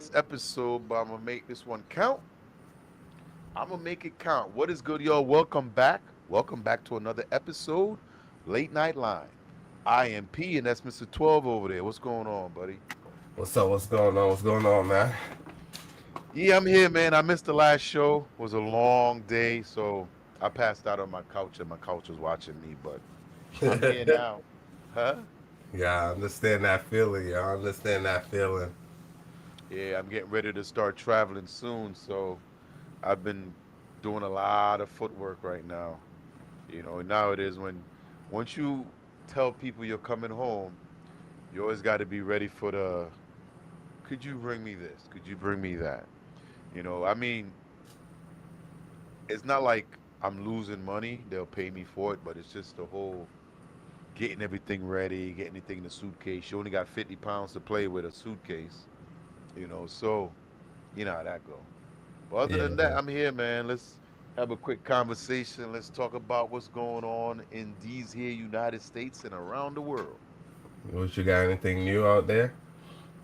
this episode, but I'm gonna make this one count. I'm gonna make it count. What is good, y'all? Welcome back. Welcome back to another episode, Late Night Line. I am P, and that's Mr. 12 over there. What's going on, buddy? What's up? What's going on? What's going on, man? Yeah, I'm here, man. I missed the last show. It was a long day, so I passed out on my couch, and my couch was watching me. But I'm here now. Huh? Yeah, I understand that feeling. Yeah, I understand that feeling. Yeah, I'm getting ready to start traveling soon, so I've been doing a lot of footwork right now. Now it is when once you tell people you're coming home, you always got to be ready for the could you bring me this? Could you bring me that? I mean, it's not like I'm losing money. They'll pay me for it, but it's just the whole getting everything ready, getting anything in the suitcase. You only got 50 pounds to play with a suitcase, so you know how that go. But other Yeah, than that, I'm here, man. Let's have a quick conversation. Let's talk about what's going on in these here United States and around the world. what you got? Anything new out there?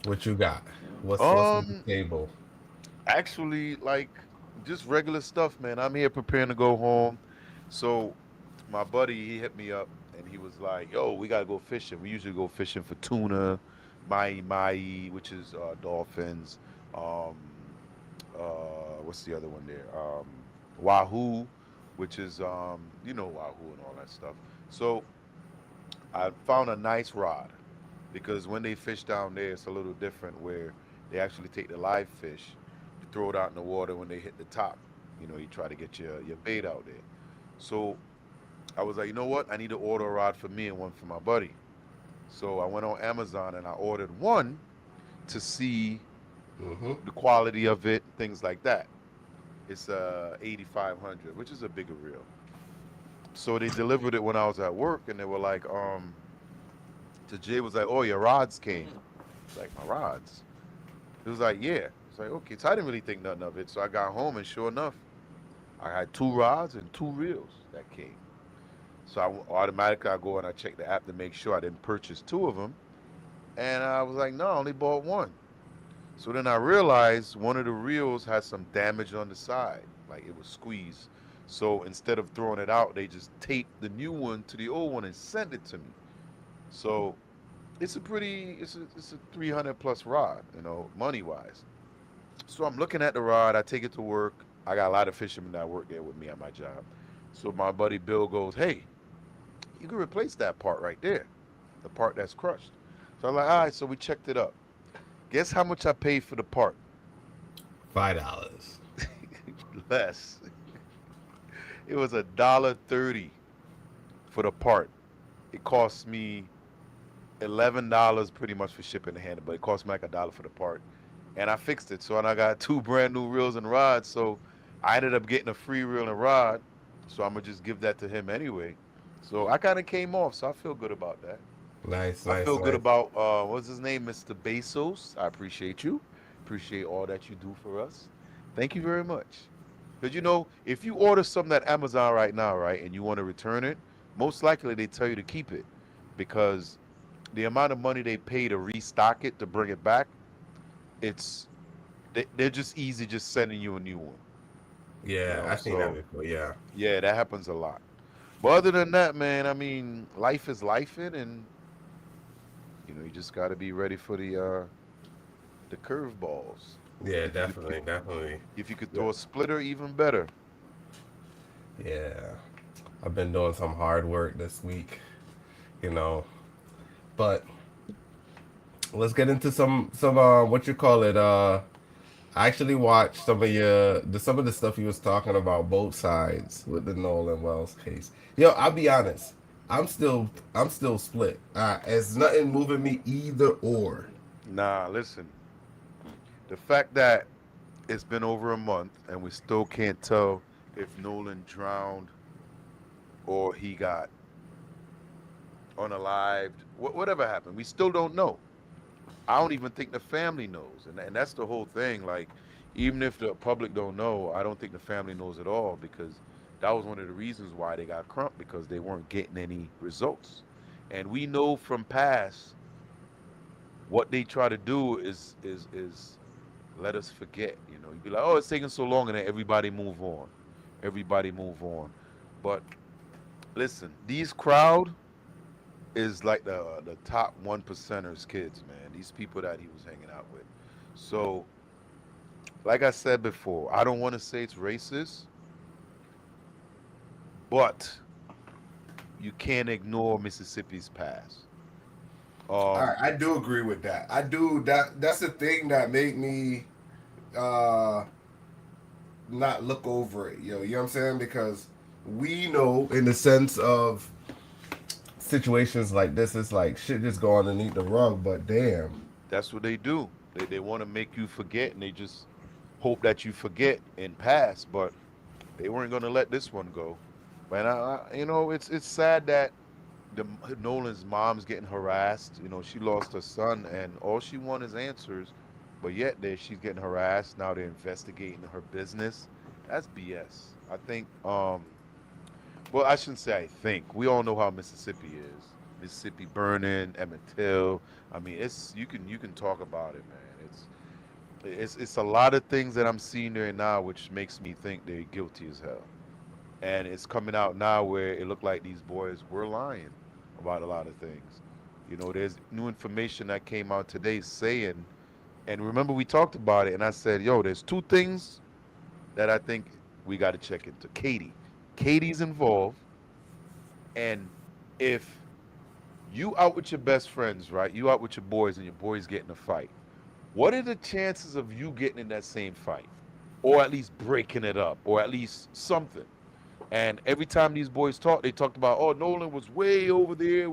What you got? What's on the Um, table? actually, like just regular stuff, man. I'm here preparing to go home. So my buddy, he hit me up and he was like, "Yo, we gotta go fishing. We usually go fishing for tuna, mai, which is dolphins. Um, what's the other one there? Wahoo, which is Wahoo and all that stuff. So I found a nice rod because when they fish down there, it's a little different where they actually take the live fish, you throw it out in the water when they hit the top. You try to get your bait out there. So I was like, you know what? I need to order a rod for me and one for my buddy. So I went on Amazon and I ordered one to see Mm-hmm. the quality of it, things like that. It's 8500, which is a bigger reel. So they delivered it when I was at work, and they were like, to Jay was like, "Oh, your rods came." It's like my rods. He was like, "Yeah." It's like, okay. So I didn't really think nothing of it. So I got home, and sure enough, I had two rods and two reels that came. So automatically I go and I check the app to make sure I didn't purchase two of them. And I was like, no, I only bought one. So then I realized one of the reels had some damage on the side, like it was squeezed. So instead of throwing it out, they just taped the new one to the old one and sent it to me. So it's a 300 plus rod, money wise. So I'm looking at the rod. I take it to work. I got a lot of fishermen that work there with me at my job. So my buddy Bill goes, "Hey, you can replace that part right there, the part that's crushed." So I'm like, "All right." So we checked it up. Guess how much I paid for the part? $5. Less. It was $1.30 for the part. It cost me $11 pretty much for shipping and handling, but it cost me like $1 for the part. And I fixed it. So and I got two brand new reels and rods. So I ended up getting a free reel and rod. So I'm gonna just give that to him anyway. So I kind of came off. So I feel good about that. Nice, I nice, feel good nice. about what's his name, Mr. Bezos. I appreciate you. Appreciate all that you do for us. Thank you very much. Because if you order something at Amazon right now, right, and you want to return it, most likely they tell you to keep it because the amount of money they pay to restock it to bring it back, it's they're just easy just sending you a new one. Yeah, I seen that So before. Yeah, yeah, that happens a lot. But other than that, man, I mean, life is life, and you just got to be ready for the curveballs. yeah, If you could definitely, definitely. if you could Yeah, throw a splitter, even better. yeah. I've been doing some hard work this week, you know, but let's get into some what you call it. I actually watched some of the stuff you was talking about both sides with the Nolan Wells case. Yo, I'll be honest. I'm still split. It's nothing moving me either or. Nah, listen. The fact that it's been over a month and we still can't tell if Nolan drowned or he got unalived, whatever happened, we still don't know. I don't even think the family knows, and that's the whole thing. Like, even if the public don't know, I don't think the family knows at all because that was one of the reasons why they got Crump because they weren't getting any results. And we know from past what they try to do is let us forget. You know, you'd be like, oh, it's taking so long, and then everybody move on. Everybody move on. But listen, these crowd is like the top 1%ers kids, man. These people that he was hanging out with. So, like I said before, I don't want to say it's racist, but you can't ignore Mississippi's past. All Um, right, I do agree with that. I do that. That's the thing that made me uh not look over it, yo. You know what I'm saying? Because we know, in the sense of situations like this, it's like shit just go underneath the rug. But damn, that's what they do. They want to make you forget, and they just hope that you forget and pass. But they weren't going to let this one go. Man, it's sad that Nolan's mom's getting harassed. You know, she lost her son, and all she wants is answers. But yet, she's getting harassed. Now they're investigating her business. That's BS. I think. Well, I shouldn't say I think. We all know how Mississippi is. Mississippi burning, Emmett Till. I mean, it's you can talk about it, man. It's a lot of things that I'm seeing there now, which makes me think they're guilty as hell. And it's coming out now where it looked like these boys were lying about a lot of things. You know, there's new information that came out today saying, and remember we talked about it, and I said, yo, there's two things that I think we got to check into. Katie's involved, and if you out with your best friends, right? You out with your boys, and your boys get in a fight. What are the chances of you getting in that same fight, or at least breaking it up, or at least something? And every time these boys talked, they talked about, oh, Nolan was way over there.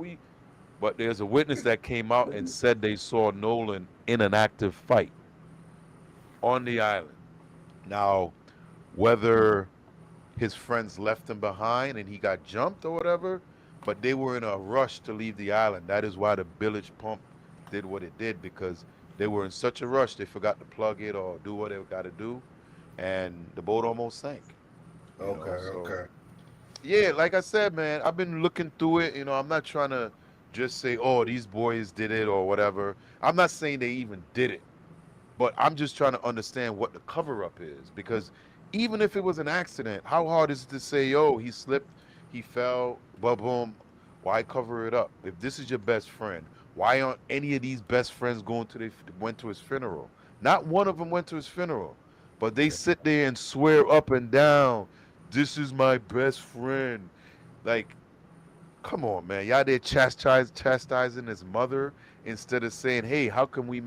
But there's a witness that came out and said they saw Nolan in an active fight on the island. Now, whether his friends left him behind and he got jumped or whatever, but they were in a rush to leave the island. That is why the bilge pump did what it did, because they were in such a rush they forgot to plug it or do what they got to do, and the boat almost sank. You okay, know, so okay. yeah, like I said, man, I've been looking through it. You know, I'm not trying to just say, oh, these boys did it or whatever. I'm not saying they even did it, but I'm just trying to understand what the cover up is. Because even if it was an accident, how hard is it to say, yo, he slipped, he fell, boom, boom. Why cover it up? If this is your best friend, why aren't any of these best friends went to his funeral? Not one of them went to his funeral, but they sit there and swear up and down, this is my best friend. Like, come on, man. Y'all there chastising his mother instead of saying, hey, how can we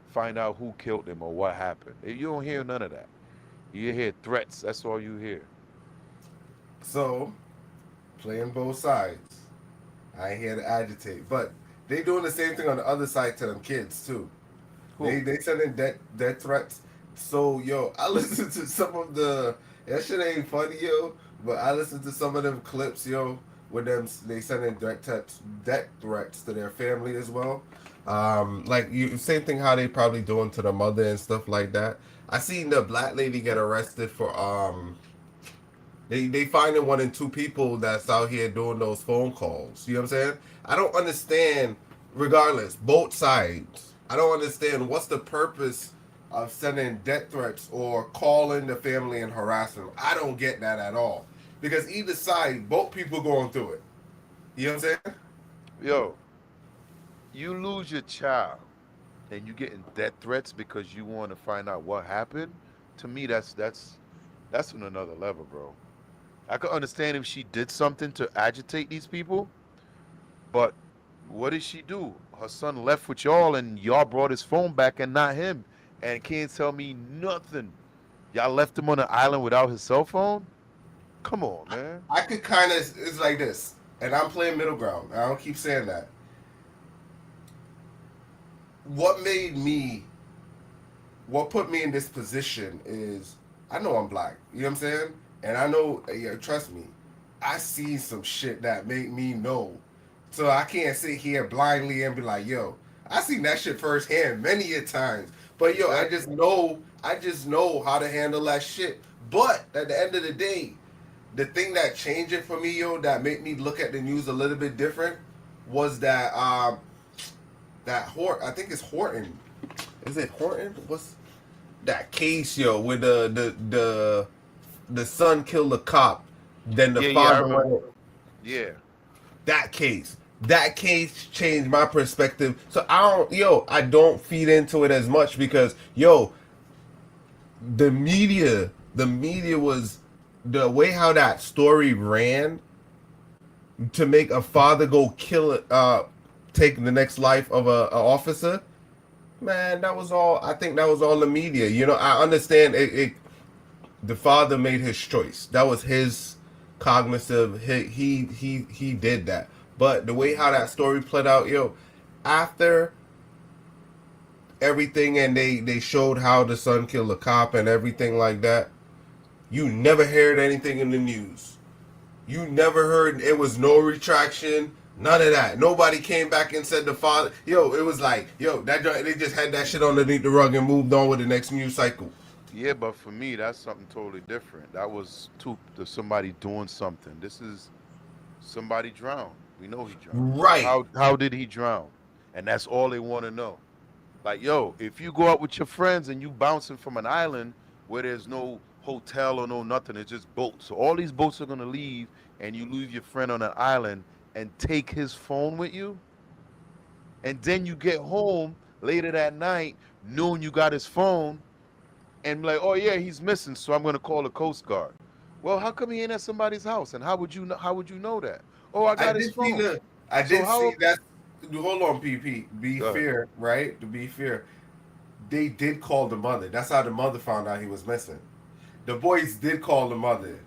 find out who killed him or what happened? You don't hear none of that. You hear threats. That's all you hear. So playing both sides. I ain't here to agitate, but they doing the same thing on the other side to them kids too. They Who? they sending death threats. So yo, I listened to some of the that shit ain't funny yo, but I listened to some of them clips yo with them they sending death threats to their family as well. Like you same thing how they probably doing to the mother and stuff like that. I seen the black lady get arrested for they finding one in two people that's out here doing those phone calls. You know what I'm saying? I don't understand. Regardless, both sides. I don't understand what's the purpose of sending death threats or calling the family and harassing them. I don't get that at all. Because either side, both people going through it. You know what I'm saying? Yo, you lose your child and you getting death threats because you want to find out what happened. To me, that's on another level, bro. I could understand if she did something to agitate these people, but what did she do? Her son left with y'all, and y'all brought his phone back and not him, and can't tell me nothing. Y'all left him on the island without his cell phone? Come on, man. I could kind of, it's like this, and I'm playing middle ground. I don't keep saying that. What made me, what put me in this position is I know I'm black. You know what I'm saying? And I know, yeah, trust me, I see some shit that make me know. So I can't sit here blindly and be like, yo, I seen that shit firsthand many a times. But yo, Exactly. I just know how to handle that shit. But at the end of the day, the thing that changed it for me, yo, that made me look at the news a little bit different was that I think it's Horton. Is it Horton? What's that case, yo, where the son killed the cop, then the Yeah, I father remember. went. Yeah, That case changed my perspective. So I don't feed into it as much because the media was the way how that story ran to make a father go kill it, take the next life of a officer. Man, that was all. I think that was all the media. I understand it. The father made his choice. That was his cognitive. He did that. But the way how that story played out, after everything, and they showed how the son killed a cop and everything like that, you never heard anything in the news. You never heard. It was no retraction. None of that. Nobody came back and said the father. It was like, they just had that shit underneath the rug and moved on with the next news cycle. yeah, but for me, that's something totally different. That was somebody doing something. This is somebody drowned. We know he drowned. Right. How did he drown? And that's all they want to know. Like, yo, if you go out with your friends and you bouncing from an island where there's no hotel or no nothing, it's just boats. So all these boats are gonna leave, and you leave your friend on an island and take his phone with you, and then you get home later that night, knowing you got his phone, and be like, oh yeah, he's missing, so I'm gonna call the Coast Guard. Well, how come he ain't at somebody's house, and how would you know that? Oh, I I got his did see phone. the. I So did see how? that. Hold on, PP. Be Go ahead, fair, right? To be fair, they did call the mother. That's how the mother found out he was missing. The boys did call the mother.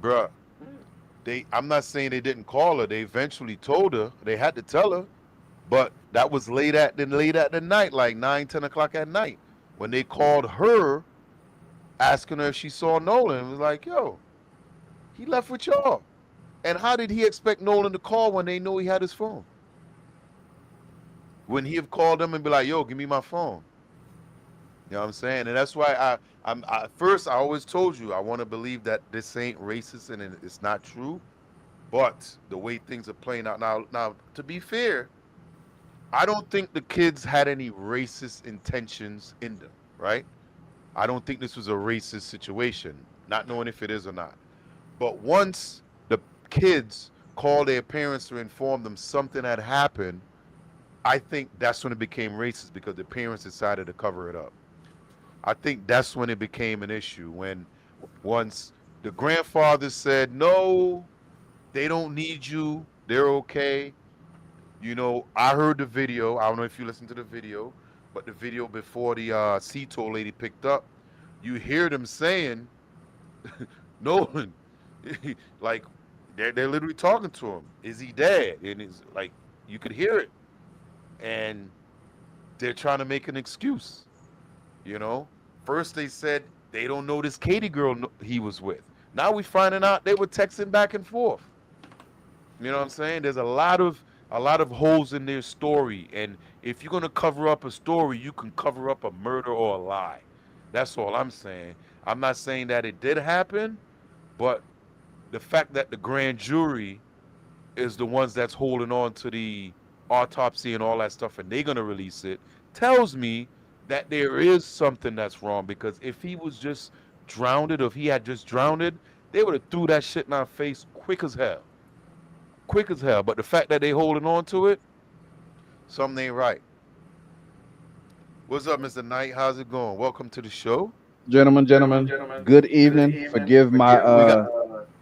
bruh. I'm not saying they didn't call her. They eventually told her. They had to tell her, but that was late at the night, like 9, 10 o'clock at night, when they called her, asking her if she saw Nolan. It was like, yo, he left with y'all. And how did he expect Nolan to call when they know he had his phone? When he have called them and be like, yo, give me my phone. You know what I'm saying? And that's why first I always told you I want to believe that this ain't racist and it's not true. But the way things are playing out now, to be fair, I don't think the kids had any racist intentions in them, right? I don't think this was a racist situation, not knowing if it is or not. But once the kids called their parents to inform them something had happened, I think that's when it became racist because the parents decided to cover it up. I think that's when it became an issue. When once the grandfather said, no, they don't need you, they're okay. I heard the video. I don't know if you listened to the video, but the video before the Cito lady picked up, you hear them saying, Nolan, like they're literally talking to him. Is he dead? And it's like you could hear it, and they're trying to make an excuse. You know, first they said they don't know this Katie girl he was with. Now we finding out they were texting back and forth. You know what I'm saying? There's a lot of holes in their story, and if you're gonna cover up a story, you can cover up a murder or a lie. That's all I'm saying. I'm not saying that it did happen, but the fact that the grand jury is the ones that's holding on to the autopsy and all that stuff, and they're gonna release it, tells me that there is something that's wrong. Because if he was just drowned, or if he had just drowned, they would have threw that shit in our face quick as hell, quick as hell. But the fact that they holding on to it, something ain't right. What's up, Mr. Knight? How's it going? Welcome to the show. Gentlemen, good evening. Forgive my We got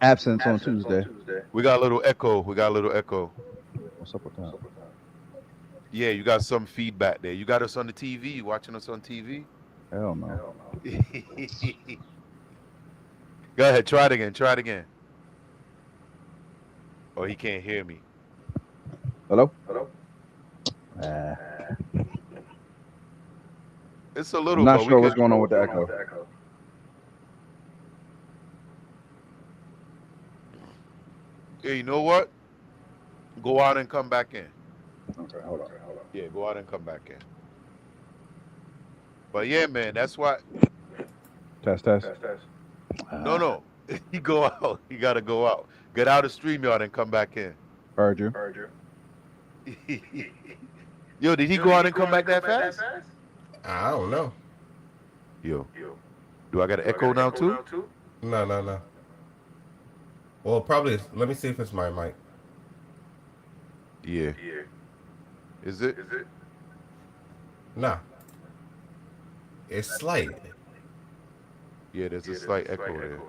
absence on Tuesday. we got a little echo. We got a little echo. What's up with that? Yeah, you got some feedback there. You got us on the TV. You watching us on TV? Hell no. Go ahead. Try it again. Try it again. Oh, he can't hear me. Hello? It's a I'm little, not but we sure what's can. going on with the echo. Yeah, you know what? Go out and come back in. Okay, hold on. Yeah, go out and come back in. But yeah, man, that's why. Test. No. You go out. You gotta go out. Get out of StreamYard and come back in. Heard you. Yo, did he go out and come back that fast? I don't know. Yo. Do I got an echo now too? No. Well, probably. Let me see if it's my mic. Yeah. Is it? Nah, it's slight. Yeah, there's a slight echo there.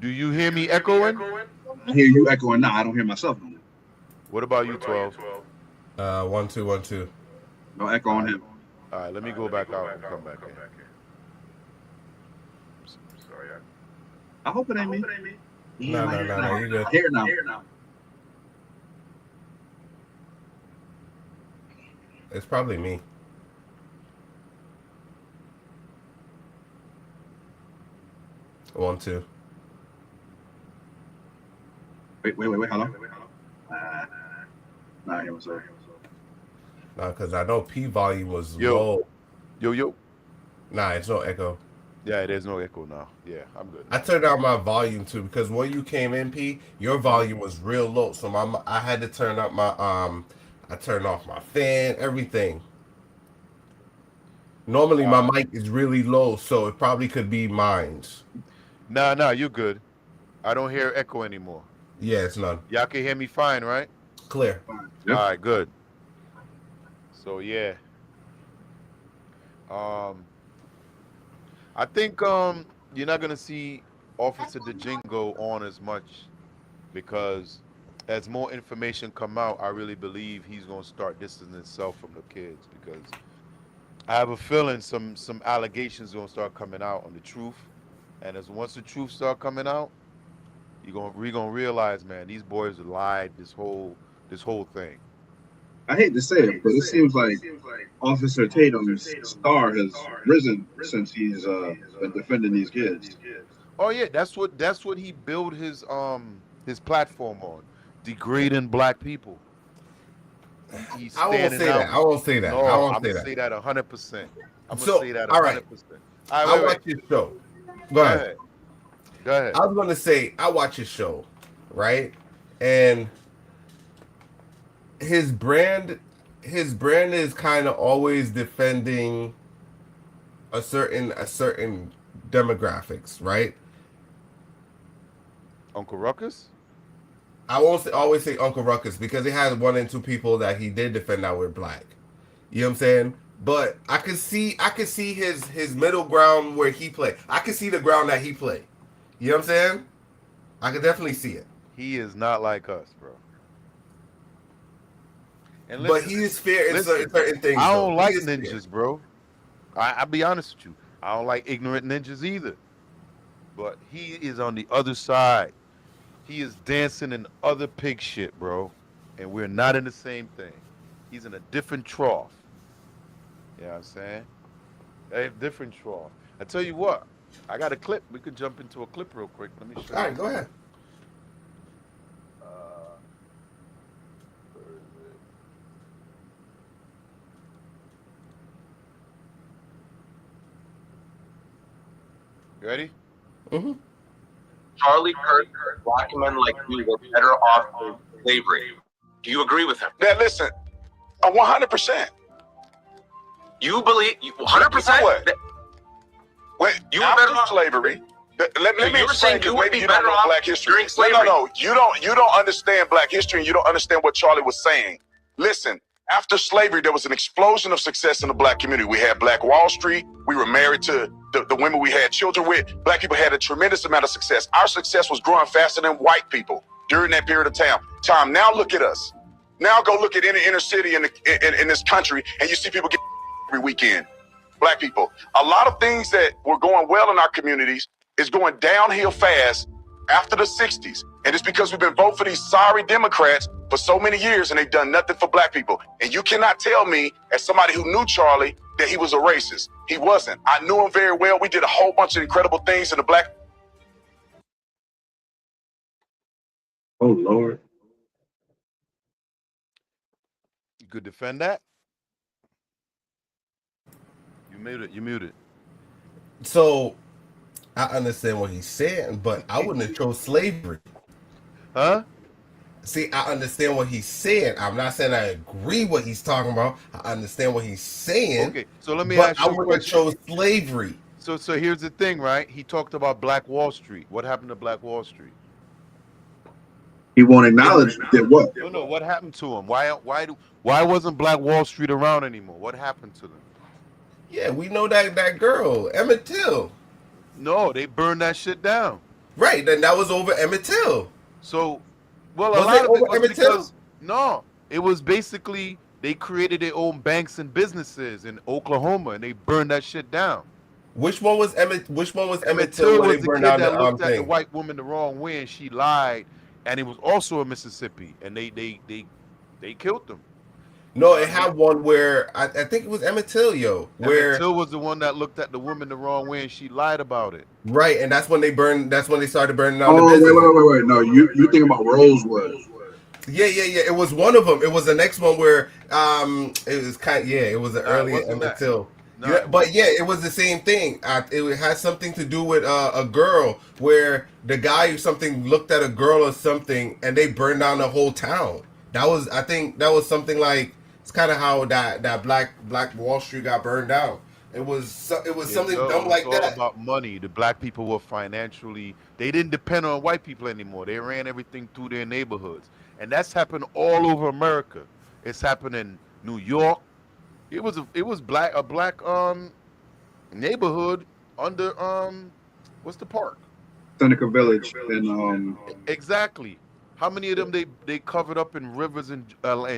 Do you hear me echoing? I hear you echoing now. I don't hear myself no more. What about you, 12? 1 2 1 2. No echo on him. All right, let me go back out and come back in. Sorry. I hope it ain't me. No, you good. Here now. It's probably me. One, two. Wait. Hello. Nah, here was sorry. Nah, because I know P volume was Yo. low. Yo. Nah, it's no echo. Yeah, there's no echo now. Yeah, I'm good. I turned down my volume too because when you came in, P, your volume was real low. So I had to turn up my I turned off my fan, everything. Normally my mic is really low, so it probably could be mine. Nah, you're good. I don't hear echo anymore. Yeah, it's none. Y'all can hear me fine, right? Clear. Yep. All right, good. So yeah. I think you're not gonna see Officer DeJingo on as much because as more information come out, I really believe he's gonna start distancing himself from the kids because I have a feeling some allegations gonna start coming out on the truth, and once the truth start coming out, we're gonna realize, man, these boys lied this whole thing. I hate to say it, but it seems like Officer Tatum's star has risen since he's been defending these kids. Oh yeah, that's what he built his platform on, degrading black people. He's I won't say out. that. I won't say that. No, I won't I'm say gonna that. say that 100%. I'm gonna So, say that 100%. all right. I watch your show. Go ahead. Go ahead. I was gonna say I watch his show, right? And his brand is kind of always defending a certain demographics, right? Uncle Ruckus? I won't always say Uncle Ruckus because he had 1 and 2 people that he did defend that were black. You know what I'm saying? But I could see his middle ground where he played. I could see the ground that he played. You know what I'm saying? I could definitely see it. He is not like us, bro. And But he is fair in certain things. I don't like ninjas, bro. I'll be honest with you. I don't like ignorant ninjas either. But he is on the other side. He is dancing in other pig shit, bro. And we're not in the same thing. He's in a different trough. You know what I'm saying? A different trough. I tell you what, I got a clip. We could jump into a clip real quick. Let me show you. All right, go ahead. Where is it? You ready? Mm-hmm. Charlie Kirk, black men like you were better off in slavery. Do you agree with him? Now listen, 100%. You believe 100%? What? Wait, You were after better off- slavery. Let So me you were explain saying because you would maybe be you don't better know off black history. during slavery. No. You don't understand black history and you don't understand what Charlie was saying. Listen, after slavery, there was an explosion of success in the black community. We had Black Wall Street. We were married to the women we had children with. Black people had a tremendous amount of success. Our success was growing faster than white people during that period of time. Now look at us. Now go look at any inner city in this country and you see people get every weekend. Black people. A lot of things that were going well in our communities is going downhill fast after the 60s. And it's because we've been voting for these sorry Democrats for so many years and they've done nothing for black people. And you cannot tell me, as somebody who knew Charlie, that he was a racist. He wasn't. I knew him very well. We did a whole bunch of incredible things in the black. Oh, Lord. You could defend that? You muted. So I understand what he's saying, but I wouldn't have chose slavery. Huh? See, I understand what he's saying. I'm not saying I agree what he's talking about. I understand what he's saying. Okay, so let me But ask I you a wouldn't question. chose slavery. So here's the thing, right? He talked about Black Wall Street. What happened to Black Wall Street? He won't acknowledge that what? No. What happened to him? Why wasn't Black Wall Street around anymore? What happened to them? Yeah, we know that girl, Emmett Till. No, they burned that shit down. Right, then that was over Emmett Till. So, well, Was a lot it of it over was Emmett Till? because no, it was basically they created their own banks and businesses in Oklahoma, and they burned that shit down. Which one was Emmett Till Till when was they the burned kid down that the looked at the thing? white woman the wrong way, and she lied, and it was also in Mississippi, and they killed them. No, it had one where I think it was Emmett Till, where Emmett Till was the one that looked at the woman the wrong way, and she lied about it. right, and that's when they started burning down Oh, the business. wait. No, you thinking about Rosewood. Yeah. It was one of them. It was the next one where it was it was the early wasn't Emmett that. Till. No, Yeah, but yeah, it was the same thing. It had something to do with a girl where the guy or something looked at a girl or something, and they burned down the whole town. I think that was something like it's kind of how that Black Wall Street got burned down. It was something dumb like it's all that. about money. The black people were financially, they didn't depend on white people anymore. They ran everything through their neighborhoods. And that's happened all over America. It's happened in New York. It was a black neighborhood under what's the park? Seneca Village and Exactly. How many of them they covered up in rivers in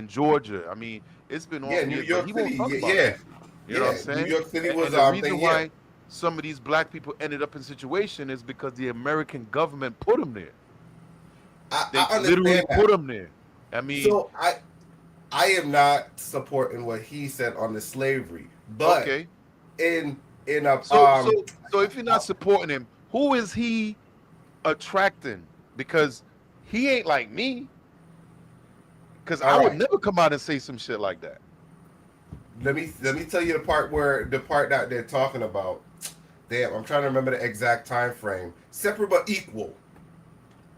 Georgia? I mean, it's been all New years, York but he won't City. talk about Yeah. that. You know what I'm saying? New York City And was the reason thing, why some of these black people ended up in situation is because the American government put them there. They I literally understand that. put them there. I mean, So I am not supporting what he said on the slavery, but okay. in a So if you're not supporting him, who is he attracting? Because he ain't like me. Because I would never come out and say some shit like that. let me tell you the part that they're talking about. Damn, I'm trying to remember the exact time frame. Separate but equal,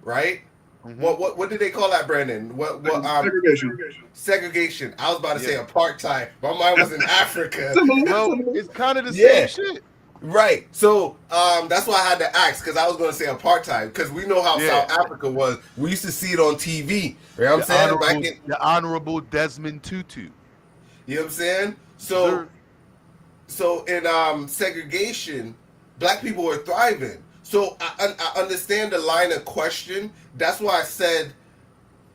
right? Mhm. What did they call that, Brandon? What segregation. segregation. I was about to say apartheid. My mind was in Africa. Well, it's kind of the same shit. Right. So that's why I had to ask, because I was going to say apartheid, because we know how Yeah. South Africa was. We used to see it on TV. You know what I'm saying? The Honorable Desmond Tutu. You know what I'm saying? So in segregation, black people were thriving. So I understand the line of question. That's why I said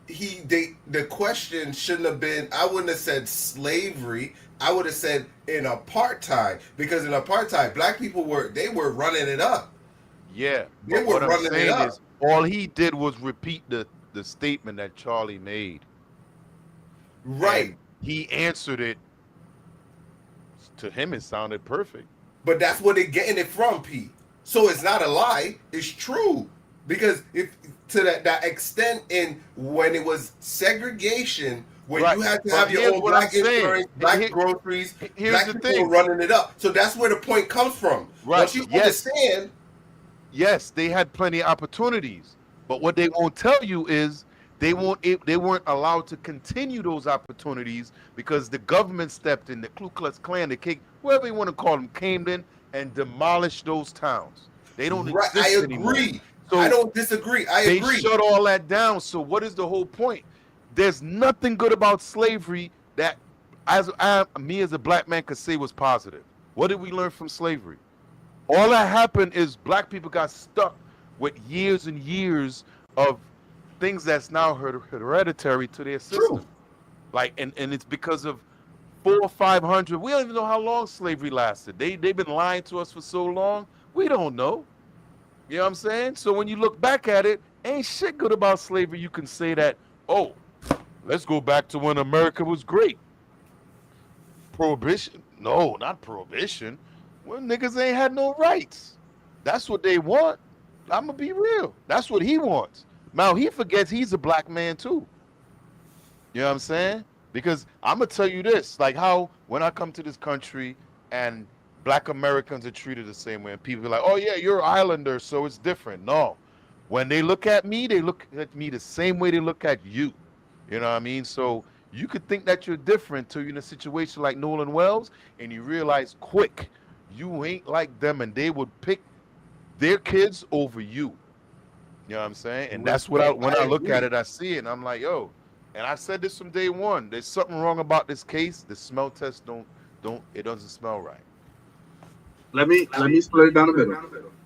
the question shouldn't have been, I wouldn't have said slavery. I would have said in apartheid, because in apartheid, black people were running it up. Yeah. They But were what I'm running it saying up. is all he did was repeat the statement that Charlie made. Right. And he answered it. To him, it sounded perfect. But that's where they're getting it from, Pete. So it's not a lie. It's true. Because if to that extent in when it was segregation, when Right. you had to But have your here's own what black I'm saying. insurance, black Here- groceries, here's black the people thing. were running it up. So that's where the point comes from. Right. Once you Yes. understand, Yes, they had plenty of opportunities, but what they won't tell you is they weren't allowed to continue those opportunities because the government stepped in. The Ku Klux Klan, whoever you want to call them, came in and demolished those towns. They don't right, exist I anymore. agree. So I don't disagree. I they agree. shut all that down. So what is the whole point? There's nothing good about slavery that me as a black man could say was positive. What did we learn from slavery? All that happened is black people got stuck with years and years of things that's now hereditary to their system. True. Like, and it's because of 400 or 500. We don't even know how long slavery lasted. They've been lying to us for so long. We don't know. You know what I'm saying? So when you look back at it, ain't shit good about slavery. You can say that, oh, let's go back to when America was great. Prohibition? No, not prohibition. Well, niggas ain't had no rights. That's what they want. I'm gonna be real. That's what he wants. Now he forgets he's a black man too. You know what I'm saying? Because I'm gonna tell you this, like how when I come to this country and black Americans are treated the same way, and people are like, oh yeah, you're an islander, so it's different. No. When they look at me, they look at me the same way they look at you. You know what I mean? So you could think that you're different till you're in a situation like Nolan Wells, and you realize quick you ain't like them, and they would pick their kids over you. You know what I'm saying? And that's what when I look at it, I see it, and I'm like, yo. And I said this from day one. There's something wrong about this case. The smell test don't it doesn't smell right. Let me split it down a bit.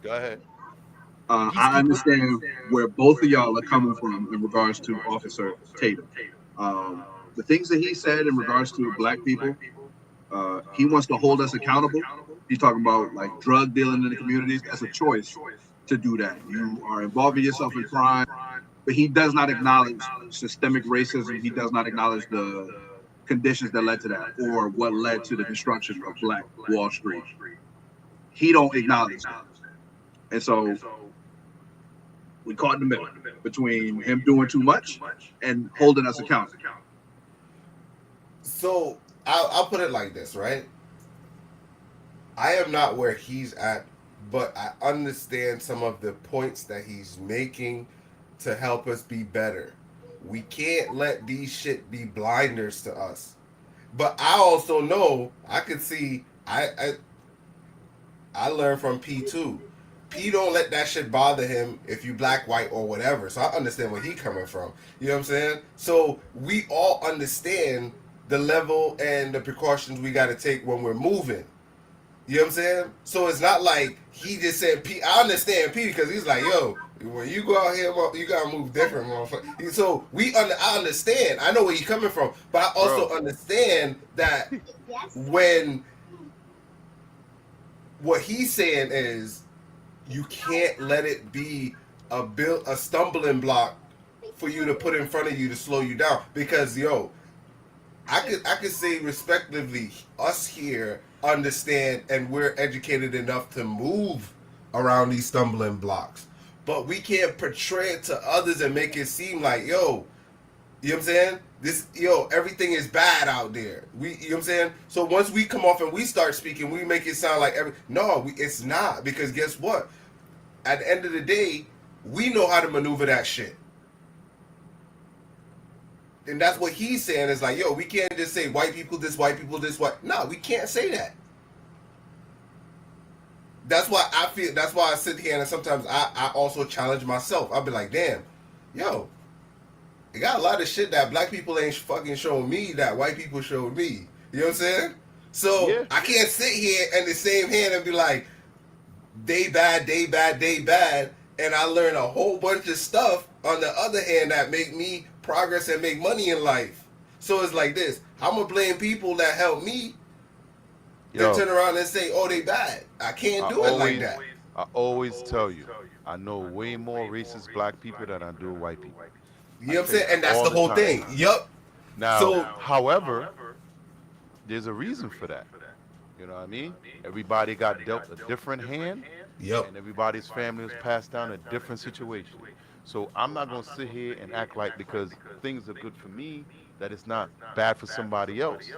Go ahead. I understand where both of y'all are coming from in regards to Officer Tatum. The things that he said in regards to black people, he wants to hold us accountable. He's talking about like drug dealing in the communities. That's a choice to do that. You are involving yourself in crime, but he does not acknowledge systemic racism. He does not acknowledge the conditions that led to that or what led to the destruction of Black Wall Street. He don't acknowledge that. And so we caught in the middle between him doing too much and holding us accountable. So I'll put it like this, right? I am not where he's at, but I understand some of the points that he's making to help us be better. We can't let these shit be blinders to us. But I also know I could see I learned from P too. P don't let that shit bother him if you black, white, or whatever. So I understand where he coming from. You know what I'm saying? So we all understand the level and the precautions we got to take when we're moving. You know what I'm saying? So it's not like he just said P. I understand P because he's like, yo, when you go out here, you gotta move different, motherfucker. So I understand. I know where you're coming from, but I also understand that when what he's saying is you can't let it be a stumbling block for you to put in front of you to slow you down. Because I could say respectively, us here understand and we're educated enough to move around these stumbling blocks. But we can't portray it to others and make it seem like, you know what I'm saying? Everything is bad out there. You know what I'm saying? So once we come off and we start speaking, we make it sound like it's not. Because guess what? At the end of the day, we know how to maneuver that shit. And that's what he's saying is like, we can't just say white people this, white people this, white. No, we can't say that. That's why I sit here and sometimes I also challenge myself. I'll be like, damn, it got a lot of shit that black people ain't fucking showing me that white people showed me. You know what I'm saying? So yeah. I can't sit here in the same hand and be like, they bad, they bad, they bad. And I learn a whole bunch of stuff on the other hand that make me progress and make money in life. So it's like this. I'm going to blame people that help me then turn around and say, they bad. I can't do it like that. I always tell you, I know way more racist black people than I do white people. You know what I'm saying? And that's the whole thing. Yup. Now, however, there's a reason for that. You know what I mean? Everybody got dealt a different hand. Yep. And everybody's family was passed down a different situation. So I'm not going to sit here and act like because things are good for me that it's not bad for somebody else.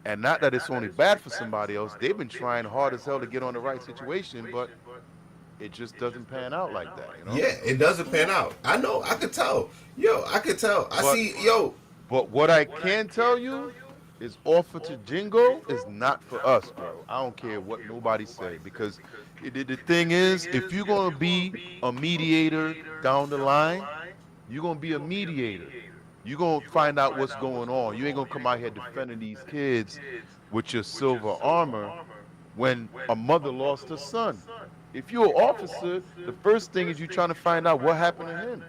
And not that it's only bad for somebody else. They've been trying hard as hell to get on the right situation, but it just doesn't pan out like that. Yeah, it doesn't pan out. I know. I could tell. I could tell. But what I can tell you is Officer Jingo is not for us, bro. I don't care what nobody say because the thing is, if you're going to be a mediator down the line, you're going to be a mediator. You're going to find out what's going on. You ain't going to come out here defending these kids with your silver armor when a mother lost her son. If you're an officer, the first thing is you trying to find out what happened to him.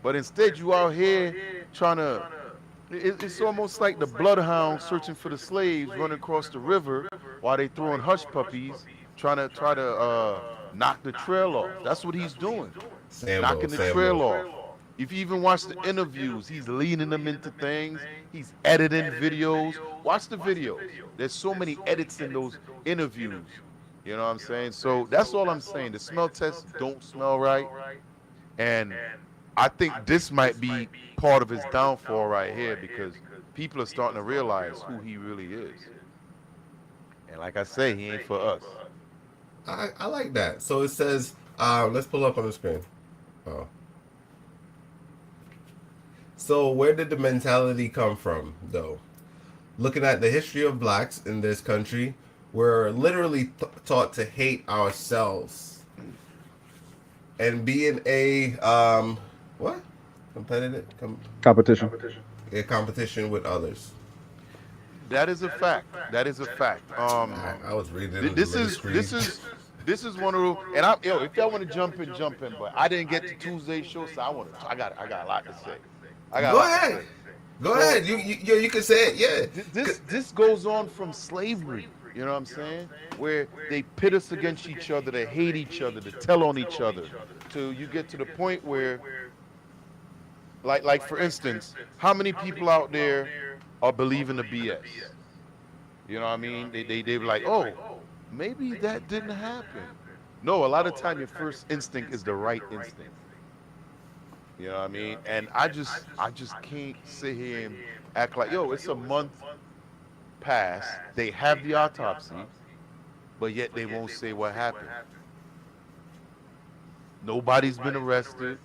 But instead, you out here trying to... It's almost like the bloodhound searching for the slaves running across the river while they throwing hush puppies, trying to knock the trail off. That's what he's doing, knocking the trail off. If you even watch the interviews, he's leading them into things. He's editing videos. Watch the videos. There's so many edits in those interviews. You know what I'm saying? So that's all I'm saying. The smell tests don't smell right. And I think this might be part of his downfall right here because people are starting to realize who he really is. And like I say, he ain't for us. I like that. So it says, let's pull up on the screen. Oh, So where did the mentality come from, though? Looking at the history of blacks in this country, we're literally taught to hate ourselves. And being a what competitive Competition. a competition with others. That is a fact. That is a fact. I was reading. This is one of those. And if y'all want to jump in, jump in. But I didn't get to Tuesday's show, so I got a lot to say. Go ahead. Go ahead. You can say it. Yeah. This goes on from slavery. You know what I'm saying? Where they pit us against each other, they hate each other, to tell on each other, till you get to the point where, like for instance, how many people out there are believing the BS? You know what I mean? They were like, oh, maybe that didn't happen. No, a lot of time your first instinct is the right instinct. You know what I mean? And I just can't sit here and act like, yo, it's a month past, they have the autopsy, but yet they won't say what happened. Nobody's been arrested,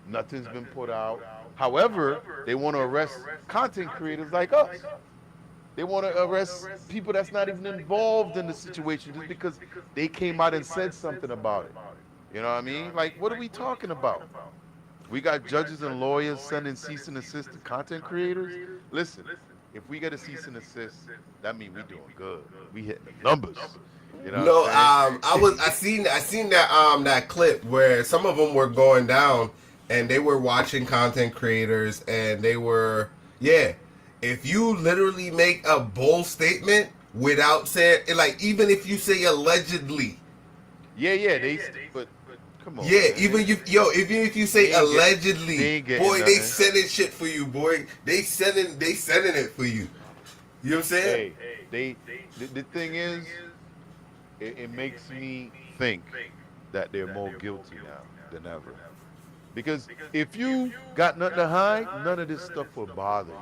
nothing's been put out. However, they want to arrest content creators like us. They want to arrest people that's not even involved in the situation just because they came out and said something about it. You know what I mean? Like, what are we talking about? We got judges and lawyers sending cease and desist to content creators. Listen, if we get a cease and desist, that means we doing good. We hitting the numbers. You know No, what I'm saying? I seen that clip where some of them were going down and they were watching content creators and they were, yeah. If you literally make a bold statement without saying, like, even if you say allegedly. Yeah, but come on. Yeah, Man. even if you say allegedly, boy, they sending shit for you, boy. They sending it for you. You know what I'm saying? Hey, the thing is, it makes me think that they're more guilty now than ever. Because if you got nothing to hide, none of this stuff will bother you.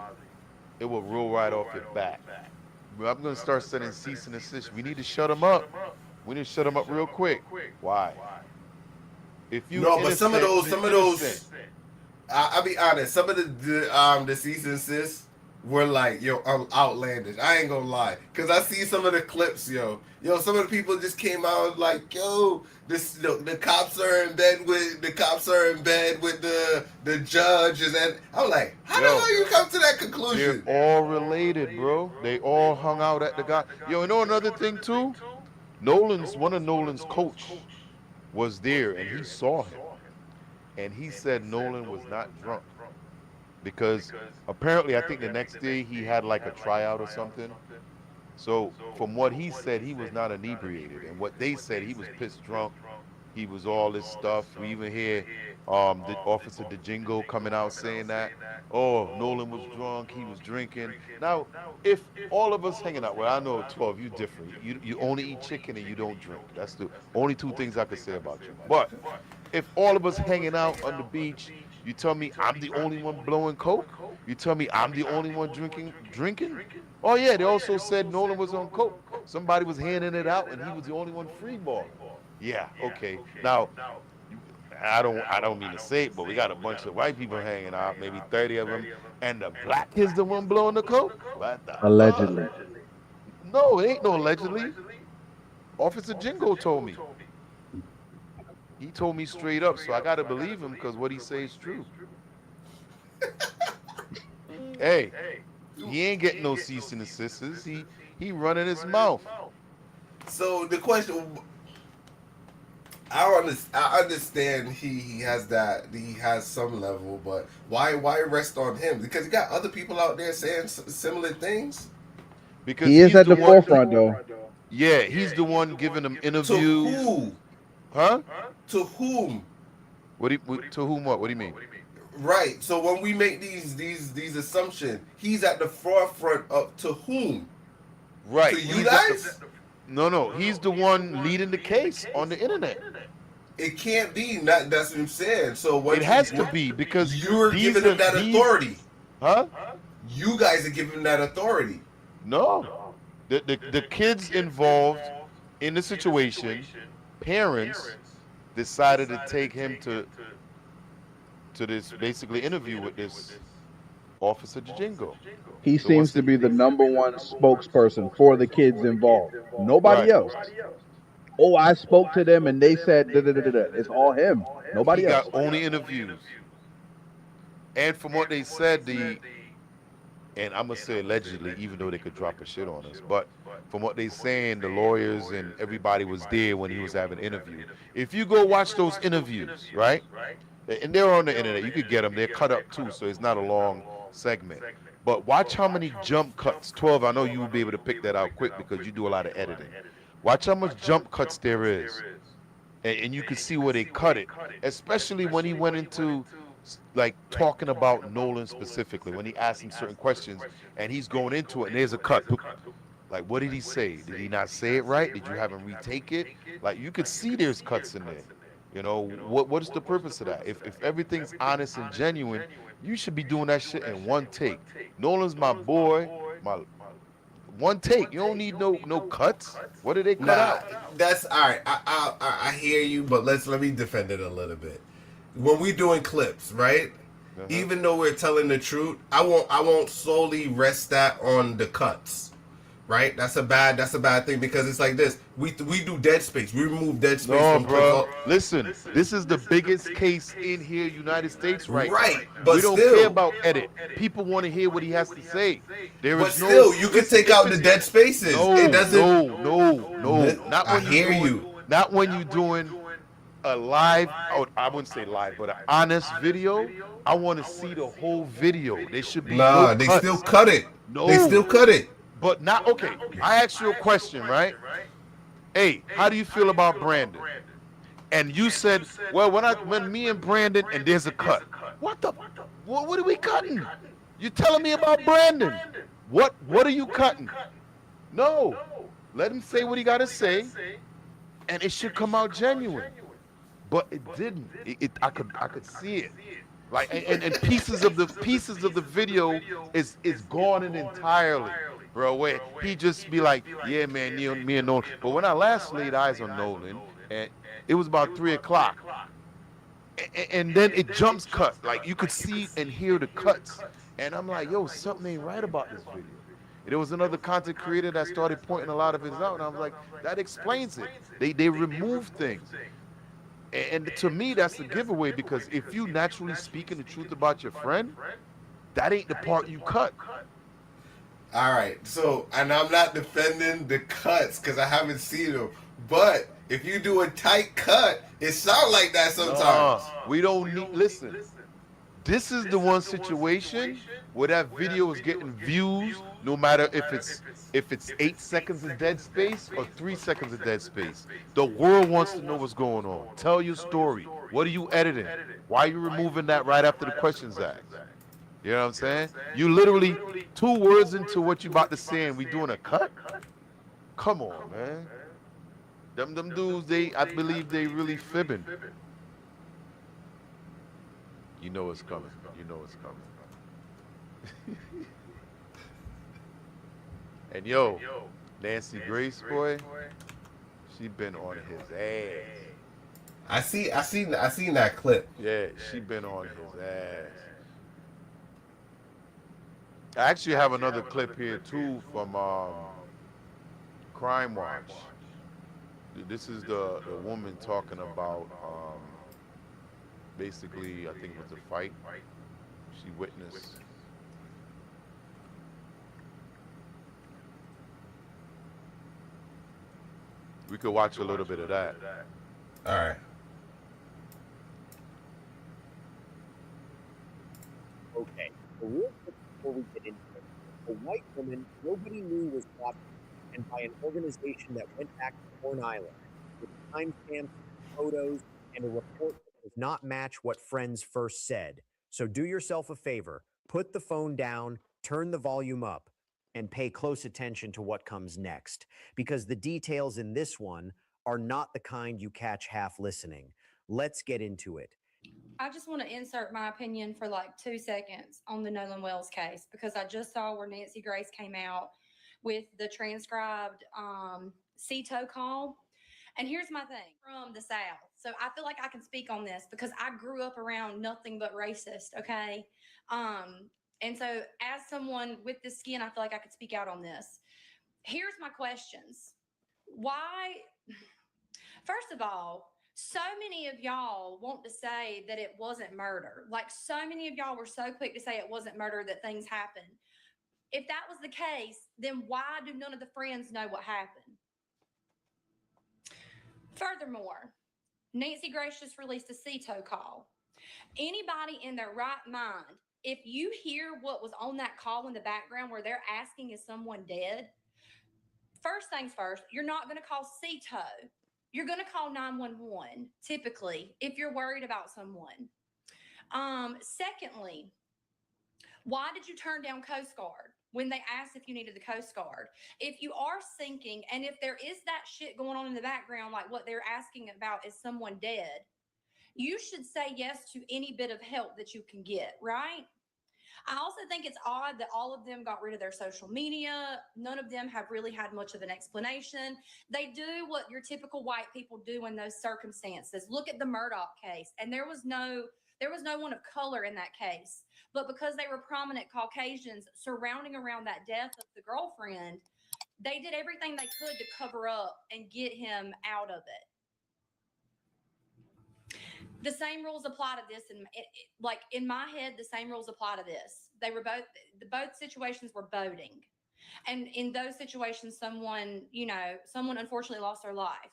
It will roll right off your back. I'm going to start sending cease and desist. We need to shut them up. We need to shut them up real quick. Why? If you but some of those, I'll be honest. Some of the cease and desist were like, outlandish. I ain't gonna lie, cause I see some of the clips, some of the people just came out like, the cops are in bed with the judges, and I'm like, how the hell you come to that conclusion? They're all related, bro. They all hung out at the guy. You know another thing too? One of Nolan's coach was there, and he saw him, and he said Nolan was not drunk. Because apparently, I think the next day he had like a tryout or something. So from what he said, he was not inebriated. And what they said, he was pissed drunk. He was all this stuff. We even hear the Officer DeJingo coming out saying that, oh, Nolan was drunk, he was drinking. Now, if all of us hanging out, well, I know 12, you different. You only eat chicken and you don't drink. That's the only two things I could say about you. But if all of us hanging out on the beach, you tell me I'm the only one blowing coke? You tell me I'm the only one drinking? Oh yeah, they also said Nolan was on coke. Somebody was handing it out and he was the only one free balling. Yeah, okay. Now, I don't mean to say it, but we got a bunch of white people hanging out, maybe 30 of them, and the black is the one blowing the coke? What the Allegedly. fuck? No, it ain't no allegedly. Officer Jingo told me. He told me straight up, so I gotta believe him because what he says is true. Hey, he ain't getting no cease and desist. He running his mouth. So the question, I understand he has some level, but why rest on him? Because you got other people out there saying similar things. Because he is at the forefront, though. Yeah, he's the one giving them interviews. To who? Huh? To whom? To whom? What? What do you mean? Right. So when we make these assumptions, he's at the forefront of to whom? Right. To you guys? No. He's the one leading the case on the internet. It can't be. That's what I'm saying. So it has to be because you're giving him that authority. Huh? You guys are giving him that authority. No. The kids involved in the situation, parents decided to take him to this basically interview with this Officer Django. He The one seems to be the #1 spokesperson for the kids involved. right. Nobody else. Oh, I spoke to them and they said da da da da. Da. It's all him. He Nobody got else. only interviews. And from what they said, and I'm gonna say allegedly, even though they could drop a shit on us, but from what they saying, the lawyers and everybody was there when he was having an interview. If you go watch those interviews, right, and they're on the internet, you could get them. They're cut up too, so it's not a long segment. But watch how many jump cuts. 12. I know you will be able to pick that out quick because you do a lot of editing. Watch how much jump cuts there is, and you can see where they cut it, especially when he went into like talking about Nolan specifically when he asked him certain questions and he's going into it and there's a cut. Like, what did he say? Did he not say it right? Did you have him retake it? Like, you could see there's cuts in there. You know, what is the purpose of that? If everything's honest and genuine, you should be doing that shit in one take. Nolan's my boy, my one take. You don't need no cuts. What did they cut out? That's all right. I hear you, but let me defend it a little bit. When we doing clips, right? Even though we're telling the truth, I won't solely rest that on the cuts, right? That's a bad thing because it's like this. We do dead space. We remove dead space No, from bro. clips. Listen, this is the biggest case in here, United States, right? Right, but we don't still, care about edit. People want to hear what he has to say. There but is still, no. you can take out the dead spaces. No, It doesn't. no. Not I when hear you're doing, you. Not when you're doing a live. Oh, I wouldn't say live, but an honest video. I want to see the whole video. There should be Nah, no they cuts. still cut it. No. They still cut it. But not okay. I asked you a question, right? Hey, how do you feel about Brandon? And you said, well, when me and Brandon and there's a cut. What are we cutting? You telling me about Brandon? What are you cutting? No. Let him say what he gotta say, and it should come out genuine. But it didn't. I could see it. Like and pieces of the video is gone in entirely, bro. Where he just be like, yeah, man, me and Nolan. But when I last laid eyes on Nolan, and it was about 3:00, and then it jumps cut. Like you could see and hear the cuts, and I'm like, yo, something ain't right about this video. And there was another content creator that started pointing a lot of it out, and I was like, that explains it. They remove things. And to me, that's a giveaway because if you naturally speaking the truth about your friend, that ain't the part you cut. All right. So, and I'm not defending the cuts because I haven't seen them. But if you do a tight cut, it sounds like that sometimes. We don't need. Listen, this is the one situation where that video is getting views, no matter if it's 8 seconds of dead space or 3 seconds of dead space. The world wants to know what's going on. Tell your story. What are you editing? Why are you removing that right after the questions asked? You know what I'm saying? You literally 2 words into what you about to say and we doing a cut? Come on, man. Them dudes, I believe they really fibbing. You know it's coming. You know it's coming. And yo, Nancy Grace, boy, she been on his ass. I seen that clip. Yeah, she been on his ass. I actually have another clip here too from Crime Watch. This is the woman talking about basically, I think it was a fight she witnessed. We could watch a little bit of that. All right. Okay, so real quick before we get into it, a white woman nobody knew was watching, and by an organization that went back to Horn Island with timestamps, photos, and a report that does not match what friends first said. So do yourself a favor, put the phone down, turn the volume up, and pay close attention to what comes next, because the details in this one are not the kind you catch half listening. Let's get into it. I just want to insert my opinion for like 2 seconds on the Nolan Wells case, because I just saw where Nancy Grace came out with the transcribed CETO call. And here's my thing from the South. So I feel like I can speak on this because I grew up around nothing but racist. Okay. And so, as someone with this skin, I feel like I could speak out on this. Here's my questions. Why? First of all, so many of y'all want to say that it wasn't murder. Like, so many of y'all were so quick to say it wasn't murder, that things happened. If that was the case, then why do none of the friends know what happened? Furthermore, Nancy Grace just released a CETO call. Anybody in their right mind, if you hear what was on that call in the background where they're asking, is someone dead? First things first, you're not going to call CETO. You're going to call 911, typically, if you're worried about someone. Secondly, why did you turn down Coast Guard when they asked if you needed the Coast Guard? If you are sinking, and if there is that shit going on in the background, like what they're asking about, is someone dead, you should say yes to any bit of help that you can get, right? I also think it's odd that all of them got rid of their social media. None of them have really had much of an explanation. They do what your typical white people do in those circumstances. Look at the Murdaugh case, and there was no one of color in that case. But because they were prominent Caucasians surrounding around that death of the girlfriend, they did everything they could to cover up and get him out of it. The same rules apply to this, and like in my head, the same rules apply to this. They were both situations were boating, and in those situations, someone unfortunately lost their life.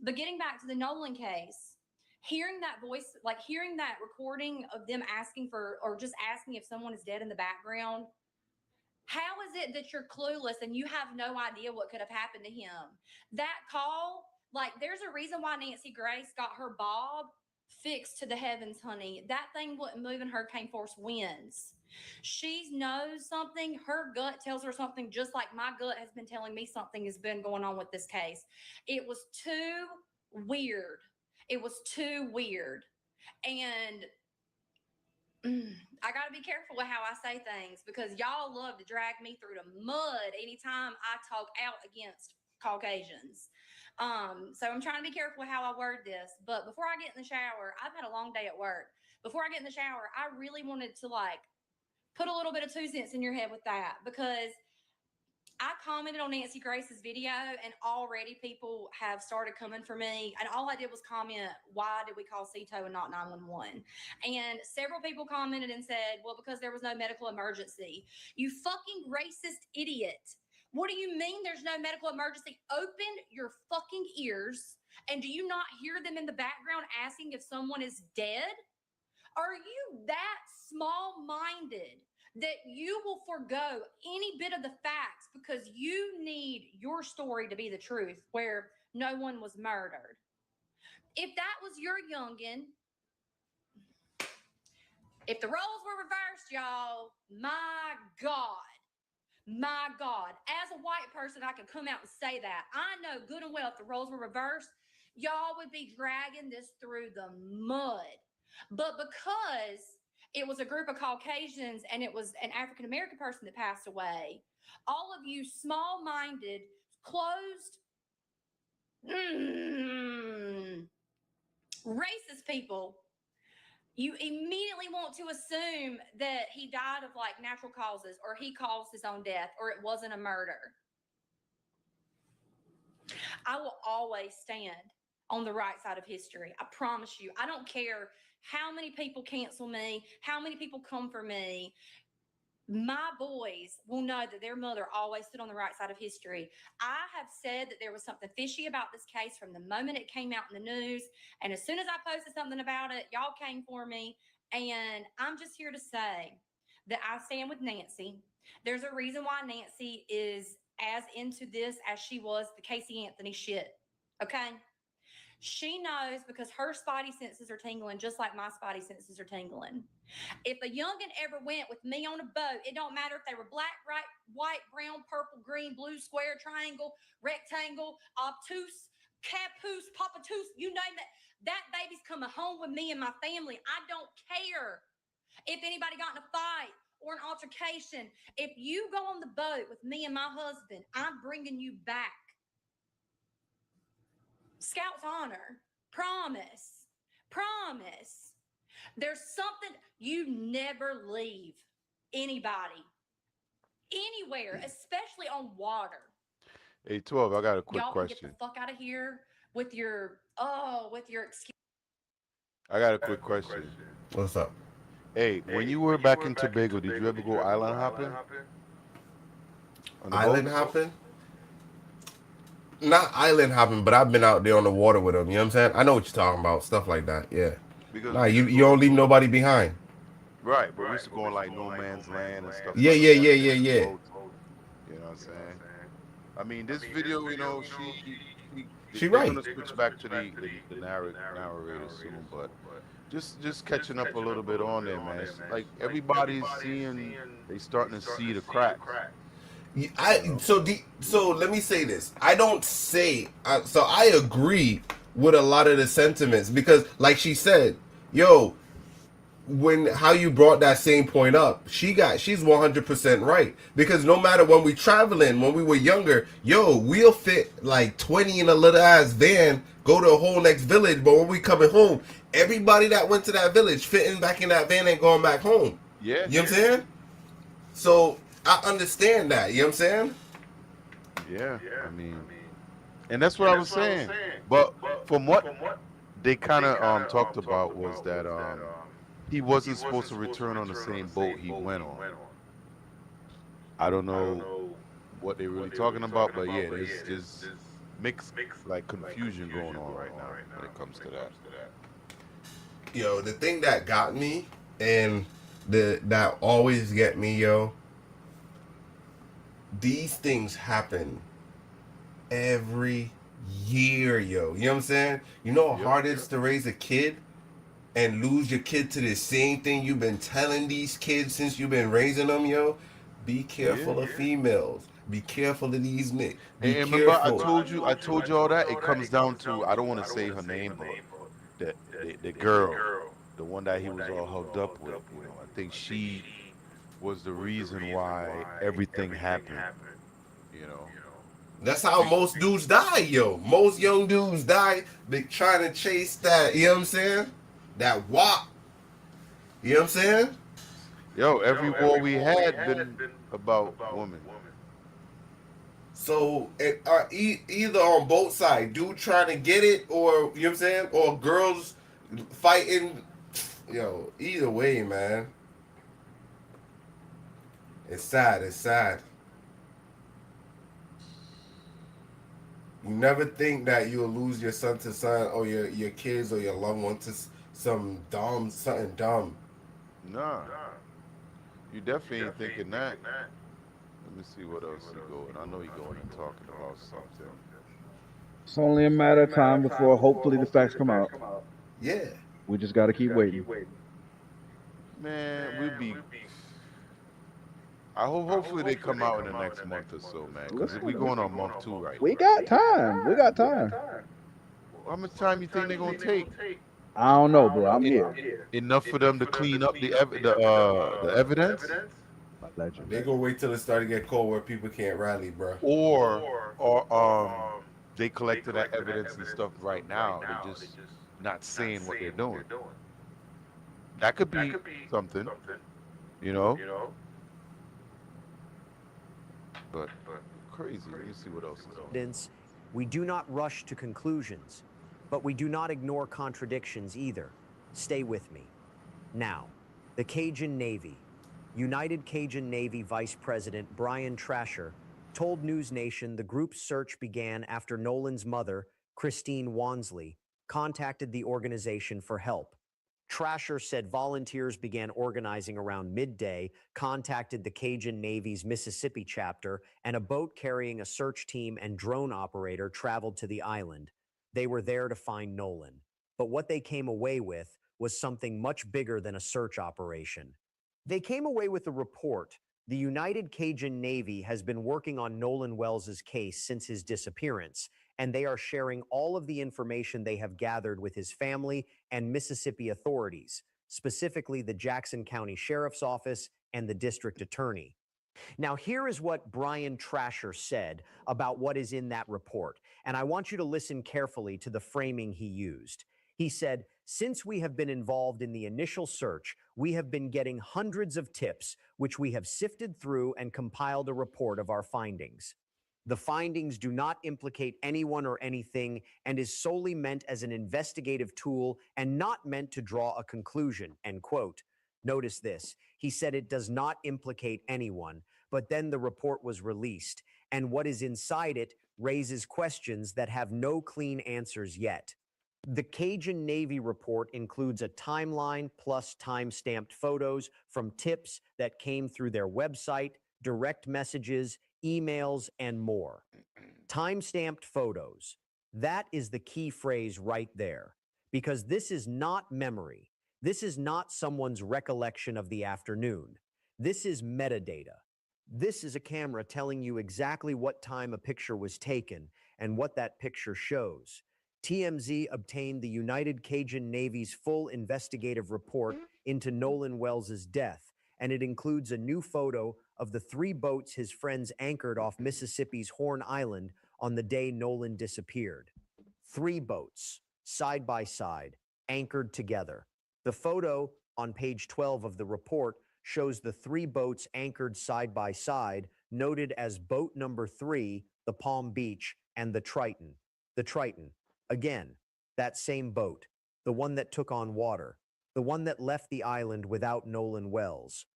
But getting back to the Nolan case, hearing that voice, like hearing that recording of them asking for, or just asking if someone is dead in the background, how is it that you're clueless and you have no idea what could have happened to him? That call, like, there's a reason why Nancy Grace got her bob fixed to the heavens, honey. That thing wouldn't move in hurricane force winds. She knows something. Her gut tells her something, just like my gut has been telling me something has been going on with this case. It was too weird. It was too weird. And I got to be careful with how I say things, because y'all love to drag me through the mud anytime I talk out against Caucasians. So I'm trying to be careful with how I word this. But before I get in the shower, I've had a long day at work. Before I get in the shower, I really wanted to put a little bit of 2 cents in your head with that, because I commented on Nancy Grace's video and already people have started coming for me. And all I did was comment, why did we call CETO and not 911? And several people commented and said, well, because there was no medical emergency. You fucking racist idiot. What do you mean there's no medical emergency? Open your fucking ears. And do you not hear them in the background asking if someone is dead? Are you that small-minded that you will forego any bit of the facts because you need your story to be the truth, where no one was murdered? If that was your youngin', if the roles were reversed, y'all, my God, as a white person, I can come out and say that. I know good and well if the roles were reversed, y'all would be dragging this through the mud. But because it was a group of Caucasians and it was an African-American person that passed away, all of you small-minded, closed, racist people, you immediately want to assume that he died of natural causes, or he caused his own death, or it wasn't a murder. I will always stand on the right side of history. I promise you. I don't care how many people cancel me, how many people come for me. My boys will know that their mother always stood on the right side of history. I have said that there was something fishy about this case from the moment it came out in the news. And as soon as I posted something about it, y'all came for me. And I'm just here to say that I stand with Nancy. There's a reason why Nancy is as into this as she was the Casey Anthony shit. Okay? She knows, because her spidey senses are tingling just like my spidey senses are tingling. If a youngin' ever went with me on a boat, it don't matter if they were black, white, brown, purple, green, blue, square, triangle, rectangle, obtuse, caboose, papatus, you name it, that baby's coming home with me and my family. I don't care if anybody got in a fight or an altercation. If you go on the boat with me and my husband, I'm bringing you back. Scout's honor. Promise. There's something, you never leave. anybody, anywhere, especially on water. Hey, 12, I got a quick Y'all can get the question. fuck out of here with your excuse. I got a quick question. What's up? Hey, when you were back in Tobago, did you ever go island hopping on the Island boat? hopping? Not island hopping, but I've been out there on the water with them. You know what I'm saying? I know what you're talking about. Stuff like that. Yeah. Because Nah, we you used to you go, don't leave nobody behind. right, but we used to go on like no man's land and stuff Yeah, like yeah, that. yeah, yeah, yeah. Boats, you know what I'm saying? I mean, this video, She they're right. gonna switch back to the narrator soon, but just catching up a little bit on there, man. It's like everybody's seeing, they starting to see the cracks, you know. So let me say this. I don't say so I agree with a lot of the sentiments because, like she said, yo, when how you brought that same point up, she's 100% right because no matter when we traveling, when we were younger, yo, we'll fit like 20 in a little ass van, go to a whole next village, but when we coming home, everybody that went to that village fitting back in that van and going back home. Yeah, You know what I'm saying? So I understand that. You know what I'm saying? yeah. I mean, and that's what I was saying. But from what they kind of talked about was that he wasn't supposed to return on the same boat he went on. I don't know what they're really talking about, but yeah, there's mixed like confusion going on right now when it comes to that. Yo, the thing that got me and that always get me, yo, these things happen every year, yo. You know what I'm saying? You know how Yep. hard it is to raise a kid and lose your kid to the same thing you've been telling these kids since you've been raising them, yo? Be careful Yeah. of females. Be careful of these niggas. Be And remember, careful. I told you all that. It comes down to, I don't want to say her name, but the girl, the one that he was all hugged up with. You know, I think she was the reason why everything happened. You know, That's how most dudes die, yo. Most young dudes die they trying to chase that, you know what I'm saying? That wop. You know what I'm saying? yo, every war we had been about women. So it are either on both sides, dude trying to get it, or you know what I'm saying, or girls fighting. Yo, either way, man. It's sad. It's sad. You never think that you'll lose your son to son or your kids or your loved one to something dumb. Nah, you definitely ain't thinking that. Let me see what else he going. I know he going and talking about something. It's only a matter of time before hopefully the facts come out. Yeah. We just got to keep waiting. Man, we'll be. I hope hopefully they come out in the next month or so, man. Because we going on month 2 right We now. got time. We got time. How much time you think they're gonna take? I don't know, bro. I'm here. Enough for them to clean up the evidence, Legend. They gonna wait till it start to get cold where people can't rally, bro. or they collected that evidence and stuff right now. They're just not saying what they're doing. That could be something, you know. But crazy. Let me see what else is on. Evidence. We do not rush to conclusions, but we do not ignore contradictions either. Stay with me. Now, the Cajun Navy. United Cajun Navy Vice President Brian Trasher told News Nation the group's search began after Nolan's mother, Christine Wansley, contacted the organization for help. Trasher said volunteers began organizing around midday, contacted the Cajun Navy's Mississippi chapter, and a boat carrying a search team and drone operator traveled to the island. They were there to find Nolan. But what they came away with was something much bigger than a search operation. They came away with a report. The United Cajun Navy has been working on Nolan Wells's case since his disappearance, and they are sharing all of the information they have gathered with his family and Mississippi authorities, specifically the Jackson County Sheriff's Office and the district attorney. Now, here is what Brian Trasher said about what is in that report, and I want you to listen carefully to the framing he used. He said, "Since we have been involved in the initial search, we have been getting hundreds of tips, which we have sifted through and compiled a report of our findings. The findings do not implicate anyone or anything and is solely meant as an investigative tool and not meant to draw a conclusion," end quote. Notice this. He said it does not implicate anyone, but then the report was released, and what is inside it raises questions that have no clean answers yet. The Cajun Navy report includes a timeline plus time-stamped photos from tips that came through their website, direct messages, emails, and more. Time-stamped photos. That is the key phrase right there, because this is not memory. This is not someone's recollection of the afternoon. This is metadata. This is a camera telling you exactly what time a picture was taken and what that picture shows. TMZ obtained the United Cajun Navy's full investigative report into Nolan Wells's death, and it includes a new photo of the 3 boats his friends anchored off Mississippi's Horn Island on the day Nolan disappeared. 3 boats, side by side, anchored together. The photo on page 12 of the report shows the 3 boats anchored side by side, noted as boat number 3, the Palm Beach, and the Triton. The Triton. Again, that same boat, the one that took on water, the one that left the island without Nolan Wells.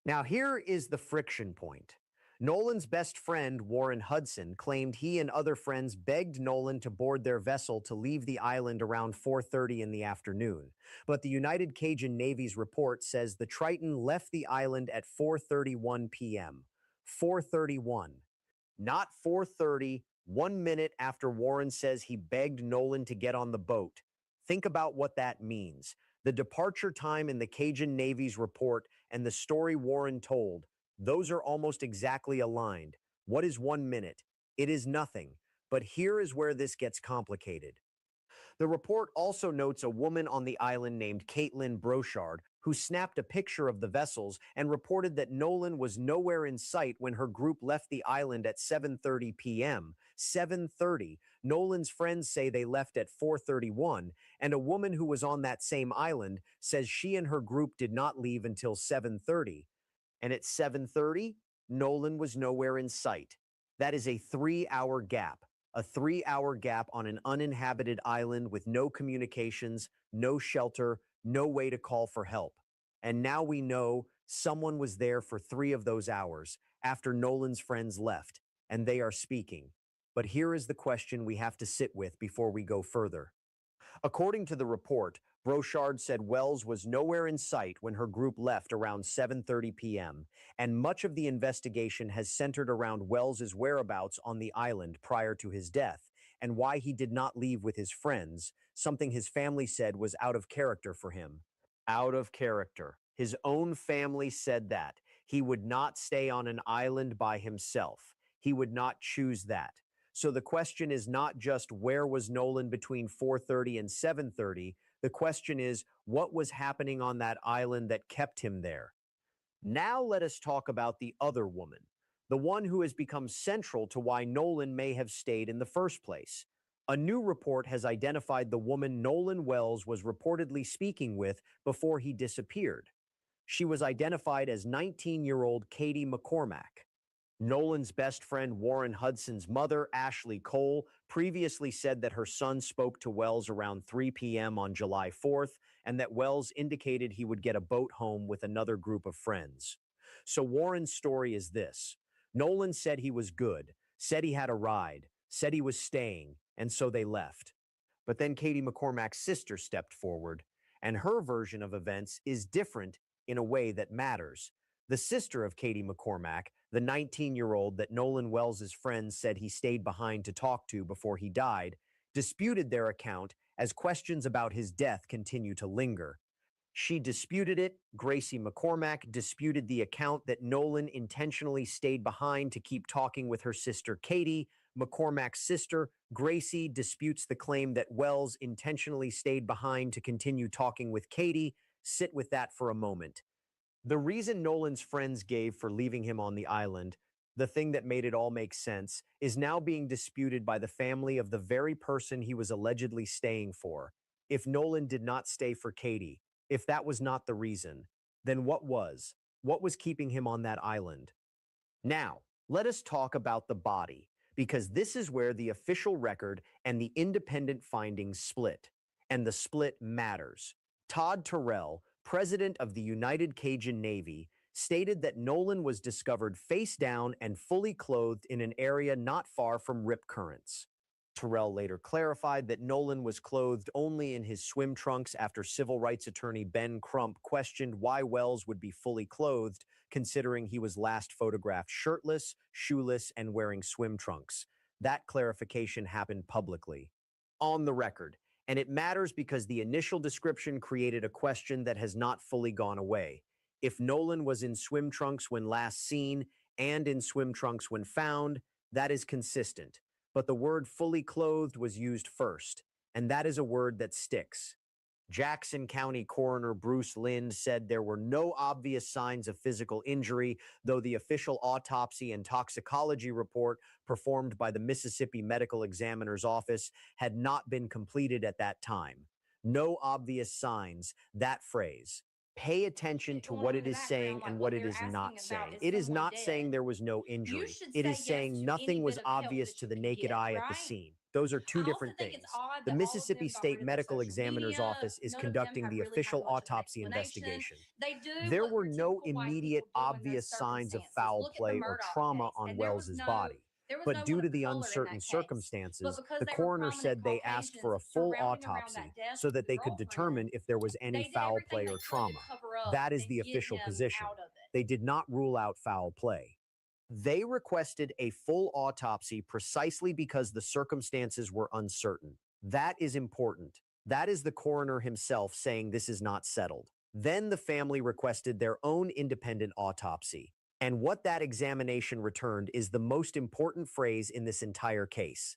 Now, here is the friction point. Nolan's best friend, Warren Hudson, claimed he and other friends begged Nolan to board their vessel to leave the island around 4:30 in the afternoon. But the United Cajun Navy's report says the Triton left the island at 4:31 p.m. 4:31. Not 4:30, 1 minute after Warren says he begged Nolan to get on the boat. Think about what that means. The departure time in the Cajun Navy's report and the story Warren told, those are almost exactly aligned. What is 1 minute? It is nothing. But here is where this gets complicated. The report also notes a woman on the island named Caitlin Brochard, who snapped a picture of the vessels and reported that Nolan was nowhere in sight when her group left the island at 7:30 p.m. 7:30. Nolan's friends say they left at 4:31, and a woman who was on that same island says she and her group did not leave until 7:30. And at 7:30, Nolan was nowhere in sight. That is a 3-hour gap. A 3-hour gap on an uninhabited island with no communications, no shelter, no way to call for help. And now we know someone was there for 3 of those hours after Nolan's friends left, and they are speaking. But here is the question we have to sit with before we go further. According to the report, Brochard said Wells was nowhere in sight when her group left around 7:30 p.m., and much of the investigation has centered around Wells's whereabouts on the island prior to his death, and why he did not leave with his friends, something his family said was out of character for him. Out of character. His own family said that. He would not stay on an island by himself. He would not choose that. So the question is not just where was Nolan between 4:30 and 7:30. The question is what was happening on that island that kept him there. Now let us talk about the other woman, the one who has become central to why Nolan may have stayed in the first place. A new report has identified the woman Nolan Wells was reportedly speaking with before he disappeared. She was identified as 19-year-old Katie McCormack. Nolan's best friend Warren Hudson's mother, Ashley Cole, previously said that her son spoke to Wells around 3 p.m. on July 4th, and that Wells indicated he would get a boat home with another group of friends. So Warren's story is this. Nolan said he was good, said he had a ride, said he was staying, and so they left. But then Katie McCormack's sister stepped forward, and her version of events is different in a way that matters. The sister of Katie McCormack, the 19-year-old that Nolan Wells's friends said he stayed behind to talk to before he died, disputed their account as questions about his death continue to linger. She disputed it. Gracie McCormack disputed the account that Nolan intentionally stayed behind to keep talking with her sister Katie. McCormack's sister, Gracie, disputes the claim that Wells intentionally stayed behind to continue talking with Katie. Sit with that for a moment. The reason Nolan's friends gave for leaving him on the island, the thing that made it all make sense, is now being disputed by the family of the very person he was allegedly staying for. If Nolan did not stay for Katie, if that was not the reason, then what was? What was keeping him on that island? Now, let us talk about the body, because this is where the official record and the independent findings split. And the split matters. Todd Terrell, president of the United Cajun Navy, stated that Nolan was discovered face down and fully clothed in an area not far from Rip Currents. Terrell later clarified that Nolan was clothed only in his swim trunks after civil rights attorney Ben Crump questioned why Wells would be fully clothed, considering he was last photographed shirtless, shoeless, and wearing swim trunks. That clarification happened publicly, on the record, and it matters because the initial description created a question that has not fully gone away. If Nolan was in swim trunks when last seen and in swim trunks when found, that is consistent. But the word fully clothed was used first, and that is a word that sticks. Jackson County Coroner Bruce Lind said there were no obvious signs of physical injury, though the official autopsy and toxicology report performed by the Mississippi Medical Examiner's Office had not been completed at that time. No obvious signs, that phrase. Pay attention to what it is saying and what it is not saying. It is not saying there was no injury. It is saying nothing was obvious to the naked eye at the scene. Those are two different things. The Mississippi State Medical Examiner's Office is conducting the official autopsy investigation. There were no immediate obvious signs of foul play or trauma on Wells's body. But due to the uncertain circumstances, the coroner said they asked for a full autopsy so that they could determine if there was any foul play or trauma. That is the official position. They did not rule out foul play. They requested a full autopsy precisely because the circumstances were uncertain. That is important. That is the coroner himself saying this is not settled. Then the family requested their own independent autopsy. And what that examination returned is the most important phrase in this entire case.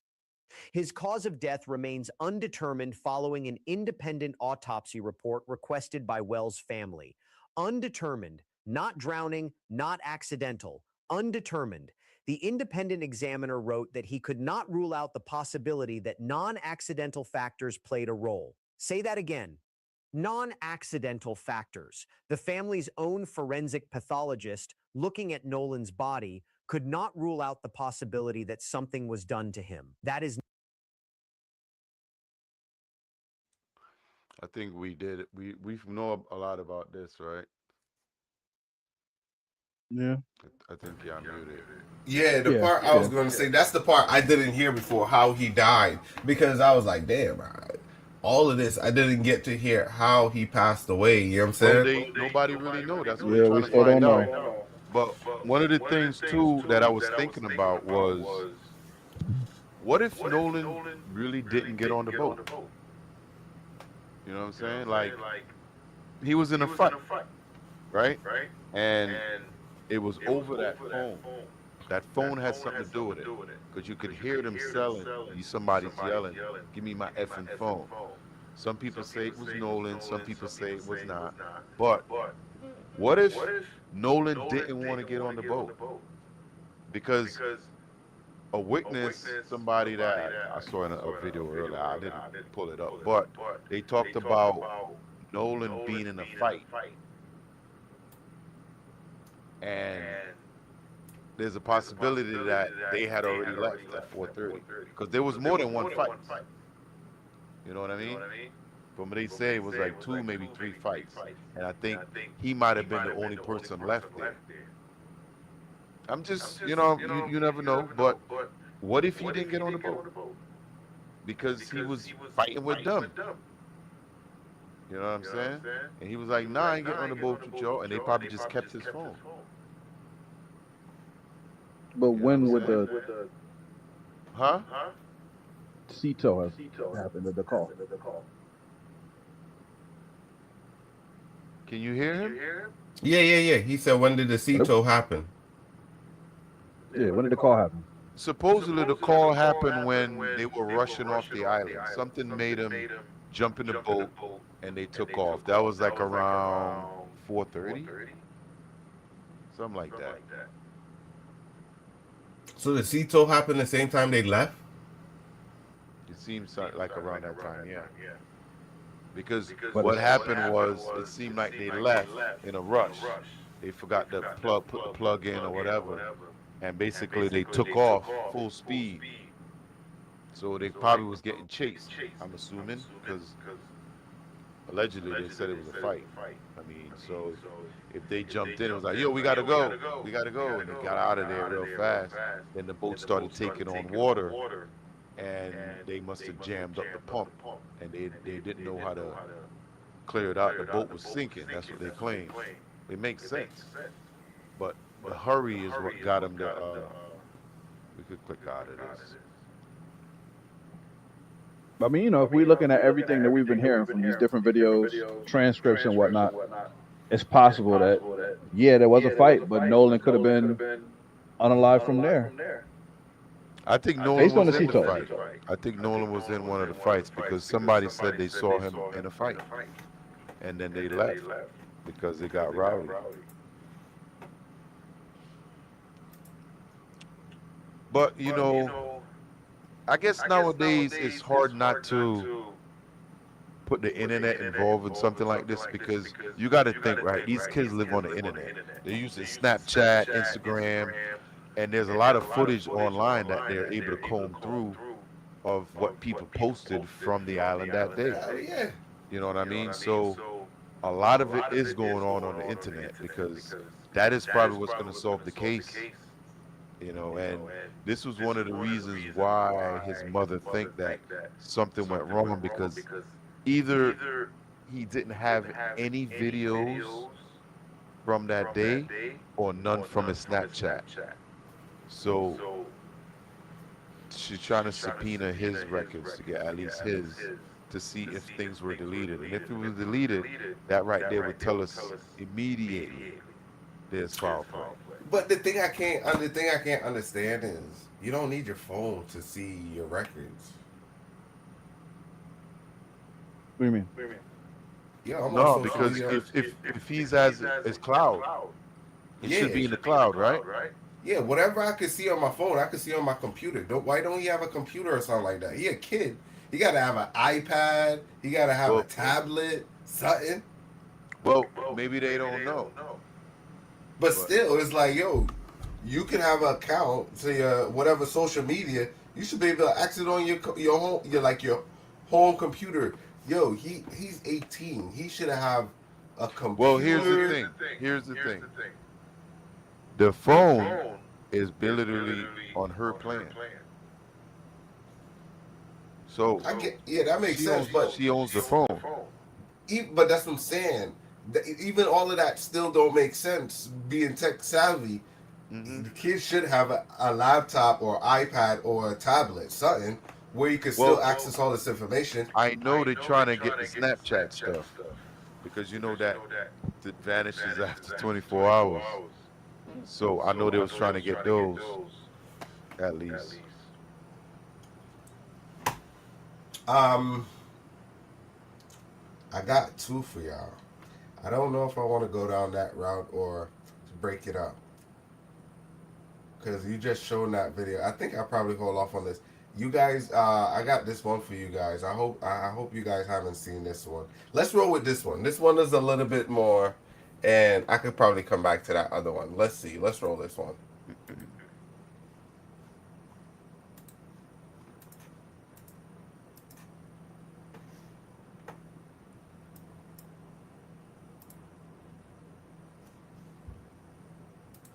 His cause of death remains undetermined following an independent autopsy report requested by Wells' family. Undetermined, not drowning, not accidental, undetermined. The independent examiner wrote that he could not rule out the possibility that non-accidental factors played a role. Say that again. Non-accidental factors. The family's own forensic pathologist, looking at Nolan's body, could not rule out the possibility that something was done to him. That is. I think we did it. We know a lot about this, right? Yeah. I think y'all muted. Yeah, the part I was going to say, that's the part I didn't hear before, how he died, because I was like, damn, all of this, I didn't get to hear how he passed away. You know what I'm saying? Nobody really know. That's what Yeah, we're we trying to still find don't out. know. But one of the things too that I was thinking about was, what if Nolan really didn't get on the boat? You know what I'm saying? Like, he was in a fight, right? And it was over that phone. That phone had something to do with it, because you could hear them selling. Somebody's yelling, "Give me my effing phone." Some people say it was Nolan. Some people say it was not. But what if Nolan didn't want to get on the boat? Because a witness, somebody that I saw in a video earlier, I didn't pull it up, but they talked about Nolan being in a fight. And there's a possibility that they had already left at 4:30, because there was more than one fight. You know what I mean? From what they say, it was like 2, maybe 3 fights, and I think he might have been the only person left there. I'm just, you never know. But what if he didn't get on the boat because he was fighting with them? You know what I'm saying? And he was like, "Nah, I ain't getting on the boat with y'all," and they probably just kept his phone. But when would the Huh? CETO have happened at the call? Can you hear him? Yeah. He said, when did the CETO happen? Yeah, when did the call happen? Supposedly the call happened when they were rushing off the island. Something made them jump in the boat and they took off. That was like around 4:30, something like that. So the CETO happened the same time they left? It seems like around that time, yeah. because But what it's- happened was it seemed like they left in a rush. They forgot to put the plug in or whatever, and basically they took off full speed. So they probably was getting chased. I'm assuming because allegedly they said it was a fight. I mean, so if they jumped in, it was like, yo, we gotta go, and they got out of there real fast. Then the boat started taking on water, and they must have jammed up the pump, and they didn't know how to clear it out. The boat was sinking. That's what they claim. It makes sense, but the hurry is what got them to. We could click out of this. I mean, you know, if we're looking at everything that we've been hearing from these different videos, transcripts and whatnot, it's possible that, yeah, there was a fight, but Nolan could have been unalive from there. I think Nolan Based on was the in the CTO. fight. I think Nolan was in one of the fights because somebody said they saw him in a fight, and then they left because it got rowdy. But you know, I guess nowadays it's hard not to put the internet involved in something like this because you got to think, right? These kids live on the internet. They're using Snapchat, Instagram, and there's a lot of footage online that they're able to comb through of what people posted from the island that day. Hell yeah. You know what I mean? So a lot of it is going on the internet because that is probably what's going to solve the case. You know, and this was one of the reasons why his mother think that something went wrong because either he didn't have any videos from that day or none from his Snapchat. So she's trying to subpoena his records to get at least his to see if things were deleted. And if it was deleted, that right there would tell us immediately there's foul play. But the thing I can't understand is you don't need your phone to see your records. What do you mean? Yeah, I'm on No, social because media. if he's as cloud, it should be in the cloud, right? Yeah, whatever I could see on my phone, I could see on my computer. Why don't he have a computer or something like that? He a kid. He got to have an iPad. He got to have a tablet, something. Well, maybe they don't know. But still, it's like, yo, you can have an account to your whatever social media. You should be able to access it on your home, your home computer. Yo, he's 18. He should have a computer. Well, here's the thing. The phone is literally on her plan. So that makes sense. But she owns the phone. But that's what I'm saying. Even all of that still don't make sense. Being tech savvy, the kids should have a laptop or iPad or a tablet, something where you can still access all this information. I know they're trying to get the Snapchat stuff because you know that it vanishes after 24 hours. So I know they was trying to get those at least. I got two for y'all. I don't know if I want to go down that route or break it up. Because you just showed that video. I think I'll probably hold off on this. You guys, I got this one for you guys. I hope you guys haven't seen this one. Let's roll with this one. This one is a little bit more, and I could probably come back to that other one. Let's see. Let's roll this one.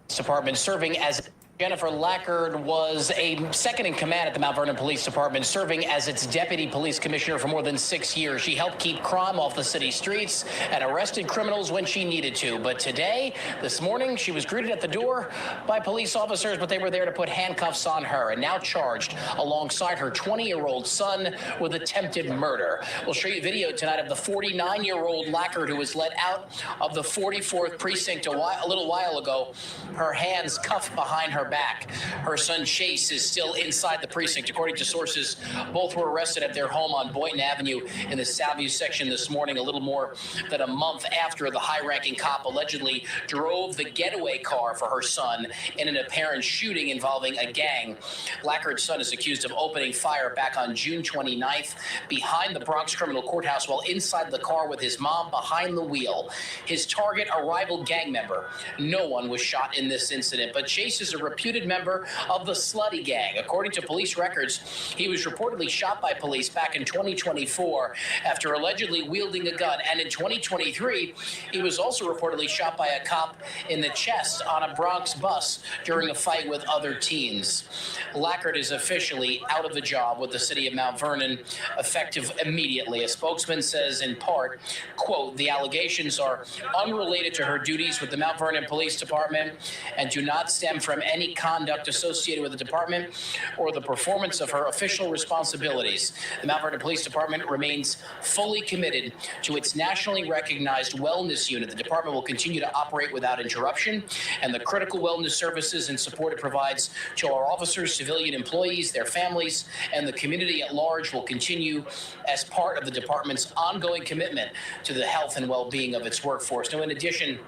Department serving as Jennifer Lackard was a second in command at the Mount Vernon Police Department, serving as its deputy police commissioner for more than 6 years. She helped keep crime off the city streets and arrested criminals when she needed to. But today, this morning, she was greeted at the door by police officers, but they were there to put handcuffs on her and now charged alongside her 20-year-old son with attempted murder. We'll show you video tonight of the 49-year-old Lackard who was let out of the 44th precinct a little while ago. Her hands cuffed behind her fire back. Her son Chase is still inside the precinct. According to sources, both were arrested at their home on Boynton Avenue in the Southview section this morning, a little more than a month after the high-ranking cop allegedly drove the getaway car for her son in an apparent shooting involving a gang. Lackard's son is accused of opening fire back on June 29th behind the Bronx Criminal Courthouse while inside the car with his mom behind the wheel. His target, a rival gang member. No one was shot in this incident, but Chase is a reputed member of the Slutty Gang. According to police records, he was reportedly shot by police back in 2024 after allegedly wielding a gun. And in 2023, he was also reportedly shot by a cop in the chest on a Bronx bus during a fight with other teens. Lackard is officially out of the job with the city of Mount Vernon, effective immediately. A spokesman says in part, quote, the allegations are unrelated to her duties with the Mount Vernon Police Department and do not stem from any conduct associated with the department or the performance of her official responsibilities. The Mount Vernon Police Department remains fully committed to its nationally recognized wellness unit. The department will continue to operate without interruption, and the critical wellness services and support it provides to our officers, civilian employees, their families, and the community at large will continue as part of the department's ongoing commitment to the health and well-being of its workforce. Now, in addition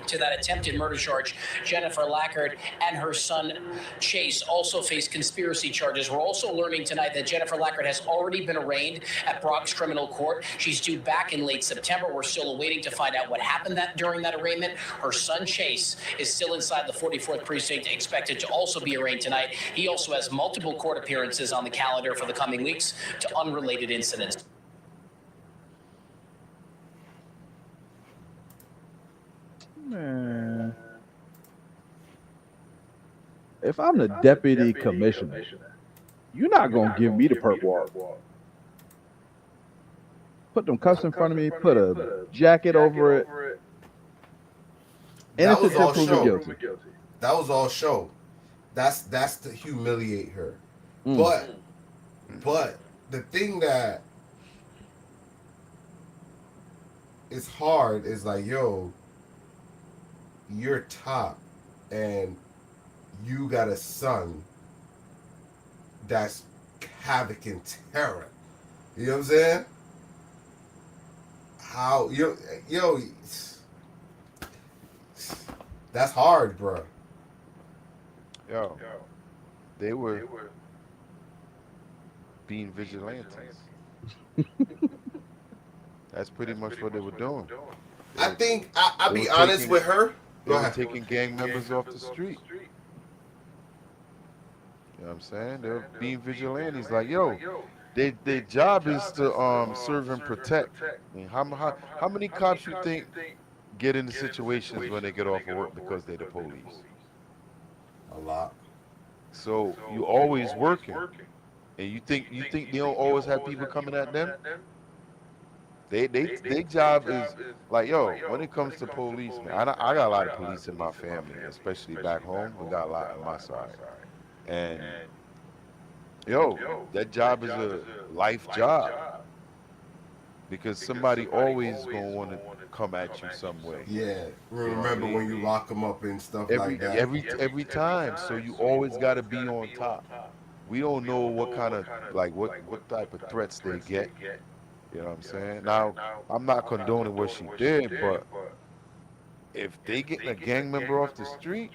to that attempted murder charge, Jennifer Lackard and her son Chase also face conspiracy charges. We're also learning tonight that Jennifer Lackard has already been arraigned at Bronx Criminal Court. She's due back in late September. We're still awaiting to find out what happened during that arraignment. Her son Chase is still inside the 44th precinct, expected to also be arraigned tonight. He also has multiple court appearances on the calendar for the coming weeks to unrelated incidents. Man, if I'm the deputy commissioner, you're not gonna give me the perp walk. Put them cuffs in front of me, put a jacket over it. That was Innocent all till proven show. guilty. That was all show. That's to humiliate her. Mm. But the thing that is hard is like, yo, you're top and you got a son that's havoc and terror. You know what I'm saying? How yo that's hard, bro. Yo, they were being vigilantes. That's pretty much what they were doing. I think I'll they be were honest taking- with her. They Go were ahead. taking gang members off the street. You know what I'm saying? They're being vigilantes. Like, yo, their job is to serve and protect. I mean, how many cops you think get into situations when they get off of work because they're the police? A lot. So you always working, and you think they don't always have people coming at them? Their job is like, yo, when it comes to police, man, I got a lot of police in my family, especially back home. We got a lot on my side, and yo, that job is a life job because somebody always gonna want to come at you some way. Yeah. Remember when you lock them up and stuff like that? Every time. So you always got to be on top. We don't know what kind of what type of threats they get. You know what I'm saying? Now, I'm not condoning what she did, but if they get a gang member off the street,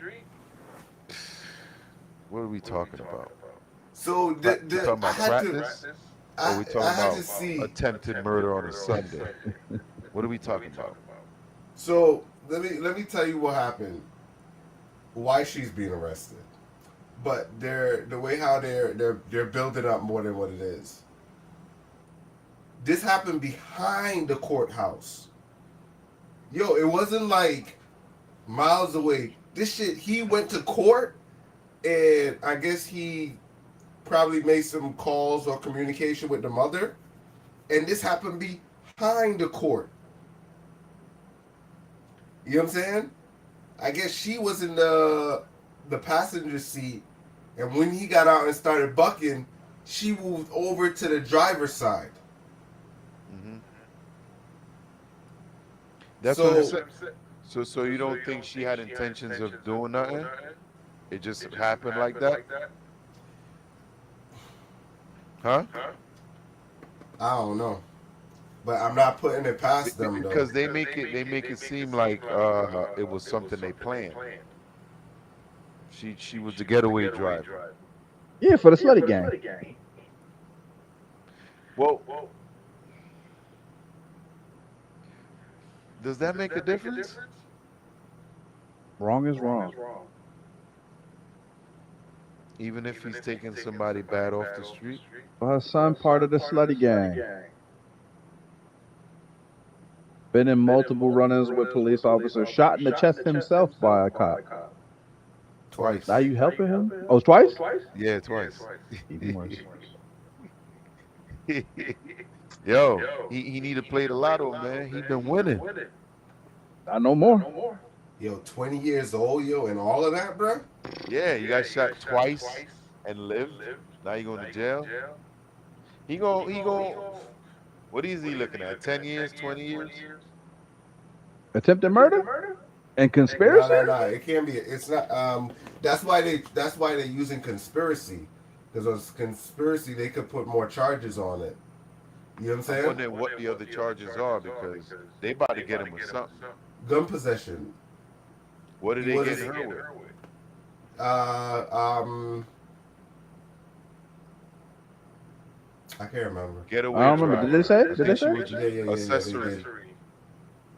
what are we talking about? So We talking I about had practice? to. Or we talking I had to about see. attempted murder on a Sunday? What are we talking about? So let me tell you what happened. Why she's being arrested, but the way how they're building up more than what it is. This happened behind the courthouse. Yo, it wasn't like miles away. This shit, he went to court, and I guess he probably made some calls or communication with the mother, and this happened behind the court. You know what I'm saying? I guess she was in the passenger seat, and when he got out and started bucking, she moved over to the driver's side. Mm-hmm. That's So- what I'm saying. So you don't think she had intentions of doing nothing? It just happened like that? Huh? I don't know, but I'm not putting it past them though. Because they make it seem like it was something they planned. She was the getaway driver. Yeah, for the slutty gang. Well, does that make a difference? Wrong is wrong. Even if he's taking somebody bad off the street? Well, her son part of the slutty gang. Been in multiple run-ins with police officers, shot in the chest himself by a cop. Twice. Now you helping him? Oh, twice? Yeah, twice. Even worse. Yo, he need to play the lotto, man. He been winning. I know more. Yo, 20 years old, yo, and all of that, bro. Yeah, you got shot twice and lived. Now you going to jail. He going. What is he looking at? 10 years, 20 years? Attempted murder? And conspiracy? No, it can't be. It's not. That's why they're using conspiracy, because on conspiracy they could put more charges on it. You know what I'm I'm saying? wondering what the other charges are because they about to get him with something. Gun possession. What did they What get is it? her with? I can't remember. Getaway I don't remember. driver. Did they say? I Did think they she say? was Yeah, accessory. they did.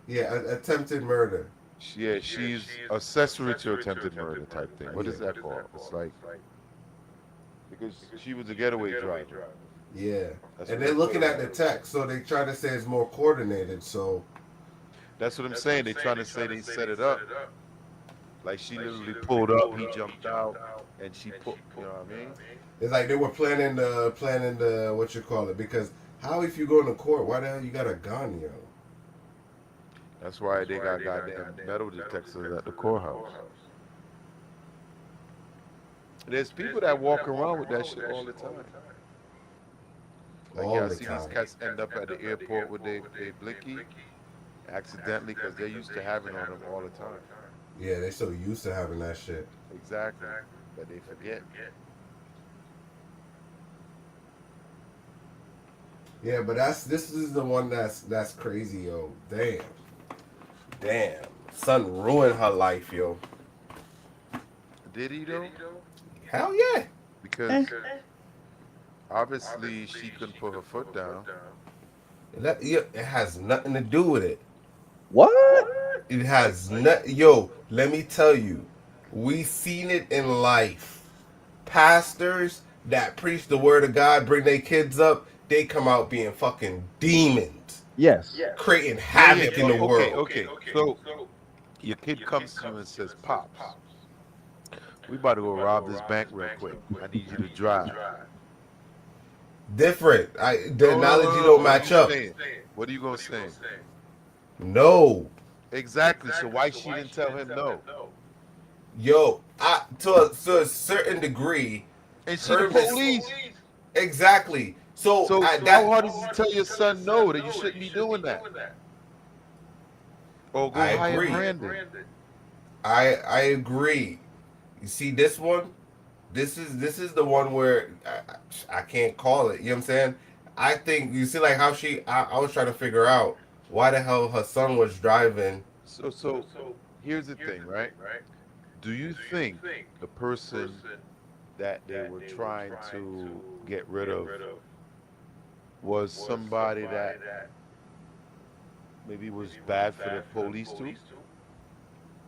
Yeah, attempted murder. Yeah, she's accessory to attempted murder type thing. What is that called? It's like because she was a getaway driver. Yeah, That's and what they're they looking put at it. the text, so they try to say it's more coordinated. So That's what I'm saying. They trying to say they set it up. Like she literally pulled up, he jumped out, and she put. You know what I mean? it's like they were planning the what you call it, because how if you go to court, why the hell you got a gun, yo? That's why they got goddamn metal detectors at the courthouse. There's people that walk around with that shit all the time. Like, All yeah, I the see time. these cats end up at the airport with their blinky accidentally because they're used to having on them all the time. Yeah, they so used to having that shit. Exactly. But they forget. Yeah, but this is the one that's crazy, yo. Damn, son ruined her life, yo. Did he though? Hell yeah. Because obviously she couldn't put her foot down. It has nothing to do with it. What? It has not. Yo, let me tell you, we seen it in life. Pastors that preach the word of God, bring their kids up, they come out being fucking demons, Yes. creating havoc in the world. Okay. So your kid comes to you and says, "Pops, we about to go rob this bank real quick. I need you to drive." Different. The analogy don't match up. What are you gonna say? No. Exactly. So why she didn't tell him no? Yo, to a certain degree. And she the her mis- police. Exactly. So, So that, how hard is it to tell your son no that you shouldn't be doing that? Or go I hire agree. Brandon. I agree. You see this one? This is the one where I can't call it. You know what I'm saying? I think you see like how I was trying to figure out why the hell her son was driving. So here's the thing, right? Do you think the person that they were trying to get rid of was somebody that maybe was bad for the police too?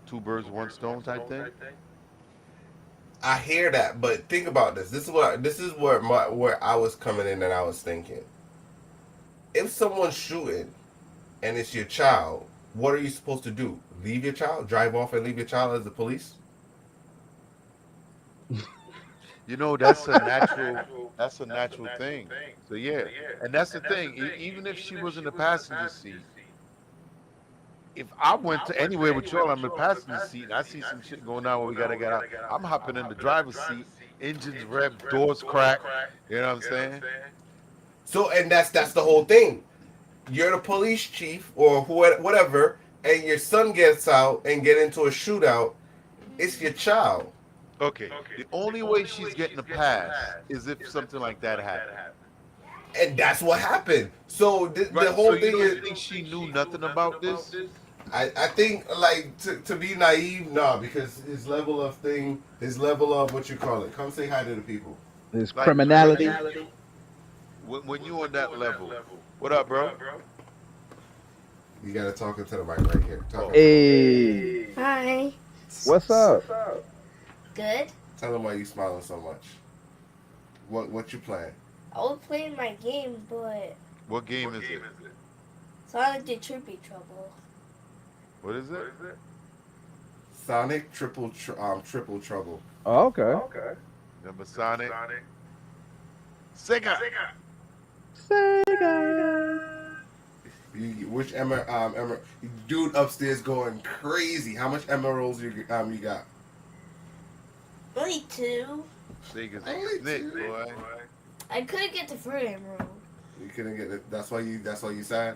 Two birds, one stone type thing? I hear that, but think about this. This is where I was coming in and I was thinking. If someone's shooting and it's your child, what are you supposed to do? Leave your child? Drive off and leave your child as the police? You know, that's a natural thing. So yeah, and that's the thing. Even if she was in the passenger seat, if I went to anywhere with y'all, I'm in the passenger seat, and I see some shit going on where we gotta get out, I'm hopping in the driver's seat, engines rev, doors crack. You know what I'm saying? So, and that's the whole thing. You're the police chief or whatever, and your son gets out and get into a shootout. It's your child. Okay. The only way she's getting a pass is if something like that happened. And that's what happened. So the Right. whole So thing you is, don't think she knew nothing about this? I think like to be naive, no, because his level of what you call it. Come say hi to the people. His Like, criminality. When you on that level, what up, bro? You gotta talk into the mic right here. Talk Hey, Hi. what's up? Good. Tell them why you smiling so much. What you playing? I was playing my game, but What game is it? Sonic the Trippy Trouble. What is it? Sonic Triple Trouble. Oh, okay. Remember Sonic? Sega. Which dude upstairs going crazy? How much emeralds you got? Only 2. Sega's Only a snitch, two. boy. I couldn't get the third emerald. You couldn't get it. That's why you sad.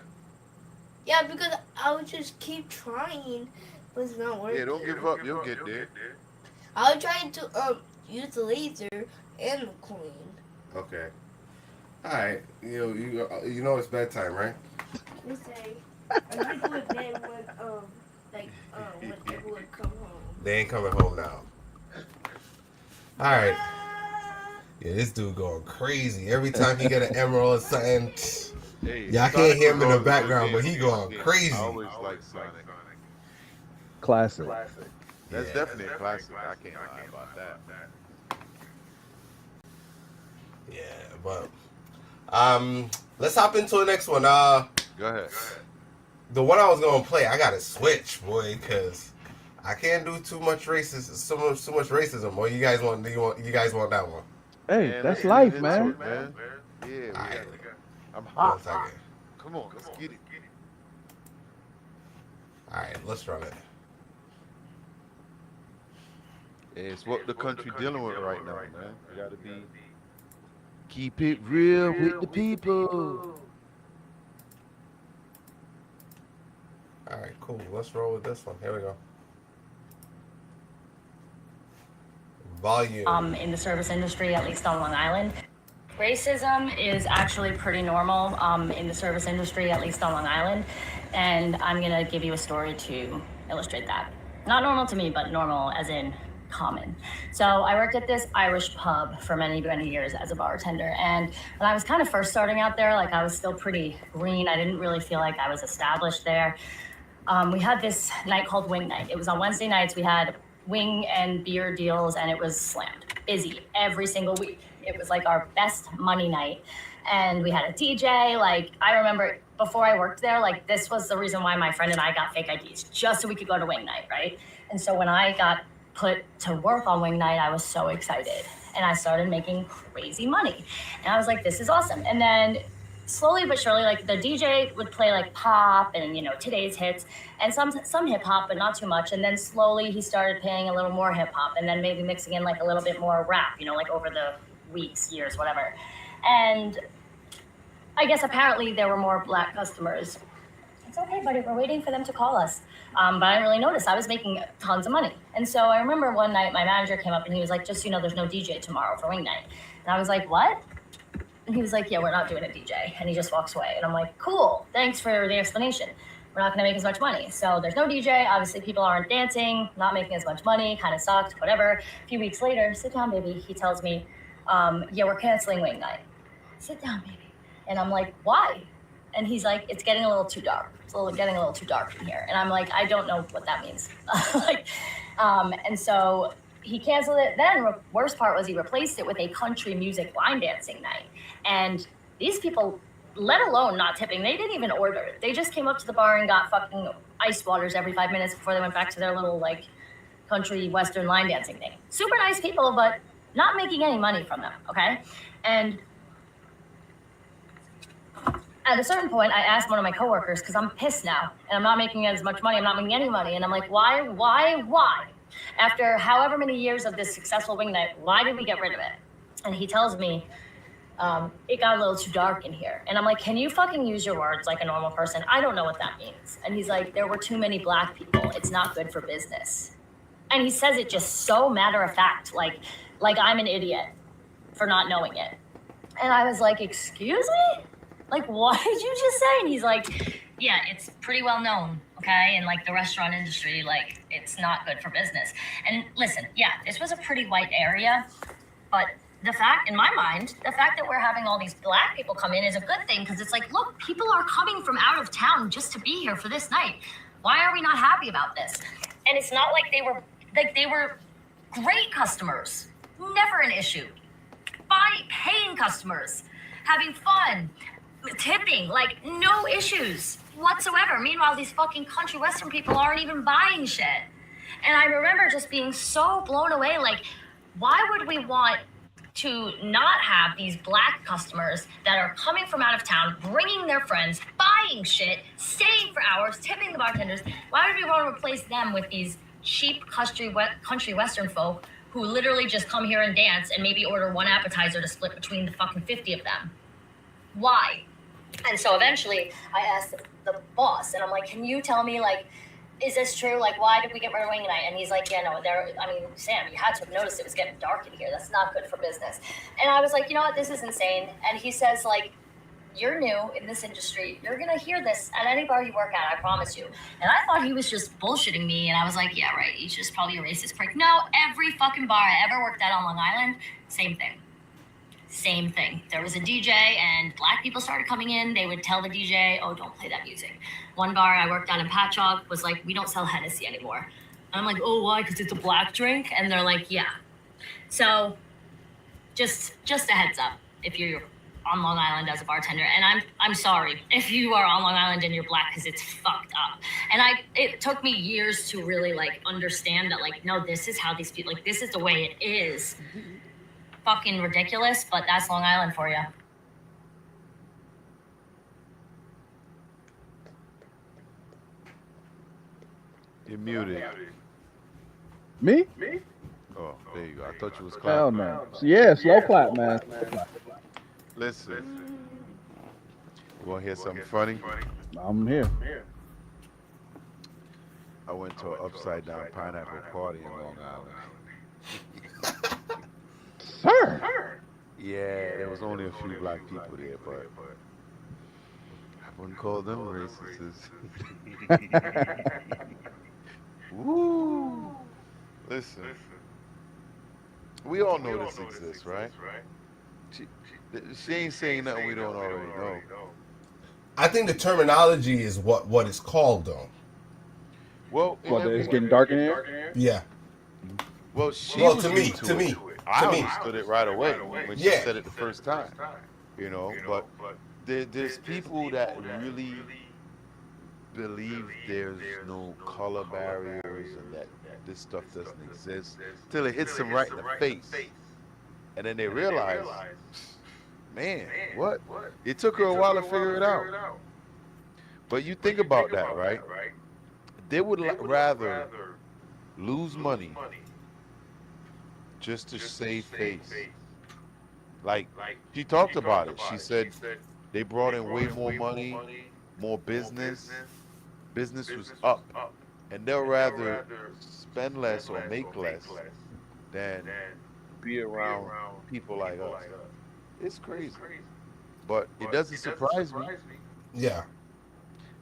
Yeah, because I would just keep trying, but it's not working. Yeah, don't give up. You'll get there. I was trying to use the laser and the coin. Okay. All right. You know it's bedtime, right? We say I usually go to bed when everyone come home. They ain't coming home now. All right. Yeah, this dude going crazy. Every time he get an emerald or something, Hey, y'all can't Sonic hear him in the was always a background, good but he game. going crazy. I always like Sonic. Classic. That's Yeah. definitely a classic. I can't lie about that. Yeah, but let's hop into the next one. Go ahead. The one I was gonna play, I gotta switch, boy, because I can't do too much racism. Or you guys want that one? Hey, Man, that's let's life, get man. into it, man. Yeah, we Alright. gotta- I'm One hot. second. Come on, let's get it. All right, let's run it. Yeah, it's what the country dealing with right now, man. You gotta keep it real with the people. All right, cool. Let's roll with this one. Here we go. Volume. In the service industry, at least on Long Island. Racism is actually pretty normal in the service industry, at least on Long Island. And I'm going to give you a story to illustrate that. Not normal to me, but normal as in common. So I worked at this Irish pub for many, many years as a bartender. And when I was kind of first starting out there, like I was still pretty green. I didn't really feel like I was established there. We had this night called Wing Night. It was on Wednesday nights. We had wing and beer deals, and it was slammed, busy every single week. It was like our best money night. And we had a DJ. Like, I remember before I worked there, like, this was the reason why my friend and I got fake IDs, just so we could go to Wing Night, right? And so when I got put to work on Wing Night, I was so excited. And I started making crazy money. And I was like, this is awesome. And then slowly but surely, like, the DJ would play like pop and, you know, today's hits and some hip hop, but not too much. And then slowly he started playing a little more hip hop and then maybe mixing in like a little bit more rap, you know, like over the weeks, years, whatever. And I guess apparently there were more black customers. It's okay, buddy, we're waiting for them to call us. But I didn't really notice. I was making tons of money. And so I remember one night my manager came up and he was like, just so you know, there's no DJ tomorrow for Wing Night. And I was like, what? And he was like, yeah, we're not doing a DJ. And he just walks away. And I'm like, cool, thanks for the explanation. We're not gonna make as much money. So there's no DJ. Obviously people aren't dancing, not making as much money, kind of sucked, whatever. A few weeks later, sit down, baby. He tells me, yeah, we're canceling Wing Night. Sit down, baby. And I'm like, why? And he's like, it's getting a little too dark. It's getting a little too dark in here. And I'm like, I don't know what that means. And so he canceled it. Then worst part was he replaced it with a country music line dancing night. And these people, let alone not tipping, they didn't even order it. They just came up to the bar and got fucking ice waters every 5 minutes before they went back to their little like country western line dancing thing. Super nice people, but not making any money from them, okay? And at a certain point, I asked one of my coworkers, because I'm pissed now, and I'm not making as much money, I'm not making any money, and I'm like, why? After however many years of this successful Wing Night, why did we get rid of it? And he tells me, it got a little too dark in here. And I'm like, can you fucking use your words like a normal person? I don't know what that means. And he's like, there were too many black people. It's not good for business. And he says it just so matter of fact, like I'm an idiot for not knowing it. And I was like, excuse me? Like, what did you just say? And he's like, yeah, it's pretty well known, okay? And like the restaurant industry, like it's not good for business. And listen, yeah, this was a pretty white area, but the fact, in my mind, the fact that we're having all these black people come in is a good thing, because it's like, look, people are coming from out of town just to be here for this night. Why are we not happy about this? And it's not like they were great customers, never an issue. Paying customers, having fun, tipping, like no issues whatsoever. Meanwhile, these fucking country western people aren't even buying shit. And I remember just being so blown away, like, why would we want to not have these black customers that are coming from out of town, bringing their friends, buying shit, staying for hours, tipping the bartenders? Why would we want to replace them with these cheap country western folk who literally just come here and dance and maybe order one appetizer to split between the fucking 50 of them? Why? And so eventually I asked the boss, and I'm like, can you tell me, like, is this true? Like, why did we get rid of wing night? And he's like, yeah, no, Sam, you had to have noticed it was getting dark in here. That's not good for business. And I was like, you know what? This is insane. And he says, like, you're new in this industry. You're going to hear this at any bar you work at, I promise you. And I thought he was just bullshitting me. And I was like, yeah, right. He's just probably a racist prick. No, every fucking bar I ever worked at on Long Island, same thing. Same thing. There was a DJ and black people started coming in. They would tell the DJ, oh, don't play that music. One bar I worked at in Patchogue was like, we don't sell Hennessy anymore. And I'm like, oh, why? Because it's a black drink? And they're like, yeah. So just a heads up if you're on Long Island as a bartender. And I'm sorry if you are on Long Island and you're black, because it's fucked up. And it took me years to really like understand that, like, no, this is how these people, like, this is the way it is. Fucking ridiculous, but that's Long Island for you. You're muted. Me? Oh, there you go. I thought you was Hell clapping. no. Yeah, slow clap, man. Listen. You want to hear something funny? I'm here. I went to an upside down pineapple party in Long Island. Sir. Yeah, there was only a few black people there, but I wouldn't call them racists. Woo! Listen, we all know this exists, right? She ain't saying nothing we don't already know. I think the terminology is what it's called, though. Well, It's getting dark in here? Yeah. Well, she Well, was to me, into to it. me, I to me. understood it right away when she Yeah. said it the first time, you know. But there's people that really believe there's no color barriers and that this stuff doesn't exist till it hits them right in the face, and then they realize, man, what? It took her a while to figure it out. But you think about that, right? They would rather lose money just to save face. Like, she talked about it. She said they brought in way more money, more business. Business was up. And they'll rather spend less or make less than be around people like us. It's crazy. But it doesn't surprise me. Yeah.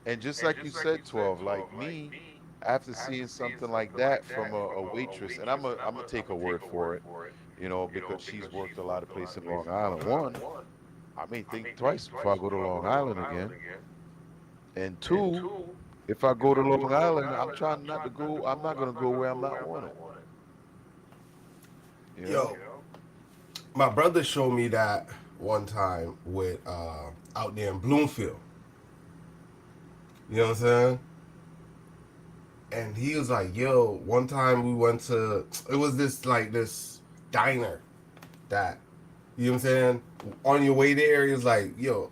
And just like you said, 12, like me, after seeing something like that from a waitress, and I'm gonna take her word for it, you know, because she's worked a lot of places in Long Island. One, I may think twice before I go to Long Island again. And two, if I go to Long Island, I'm trying not to go. I'm not gonna go where I'm not wanted. You know? Yo, my brother showed me that one time with out there in Bloomfield. You know what I'm saying? And he was like, yo, one time we went to, it was this diner that, you know what I'm saying? On your way there, he was like, yo,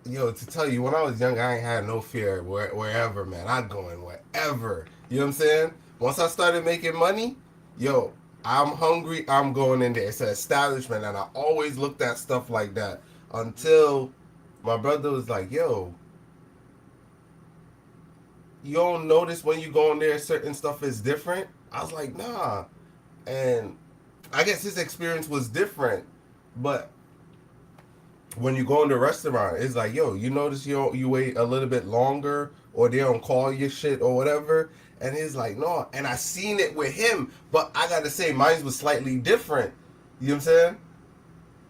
to tell you, when I was young, I ain't had no fear wherever, man. I'd go in wherever. You know what I'm saying? Once I started making money, yo, I'm hungry, I'm going in there. It's an establishment, and I always looked at stuff like that until my brother was like, yo, you don't notice when you go in there certain stuff is different. I was like, nah. And I guess his experience was different, but when you go in the restaurant, it's like, yo, you notice you wait a little bit longer, or they don't call your shit or whatever. And he's like, no. And I seen it with him, but I gotta say, mine was slightly different. You know what I'm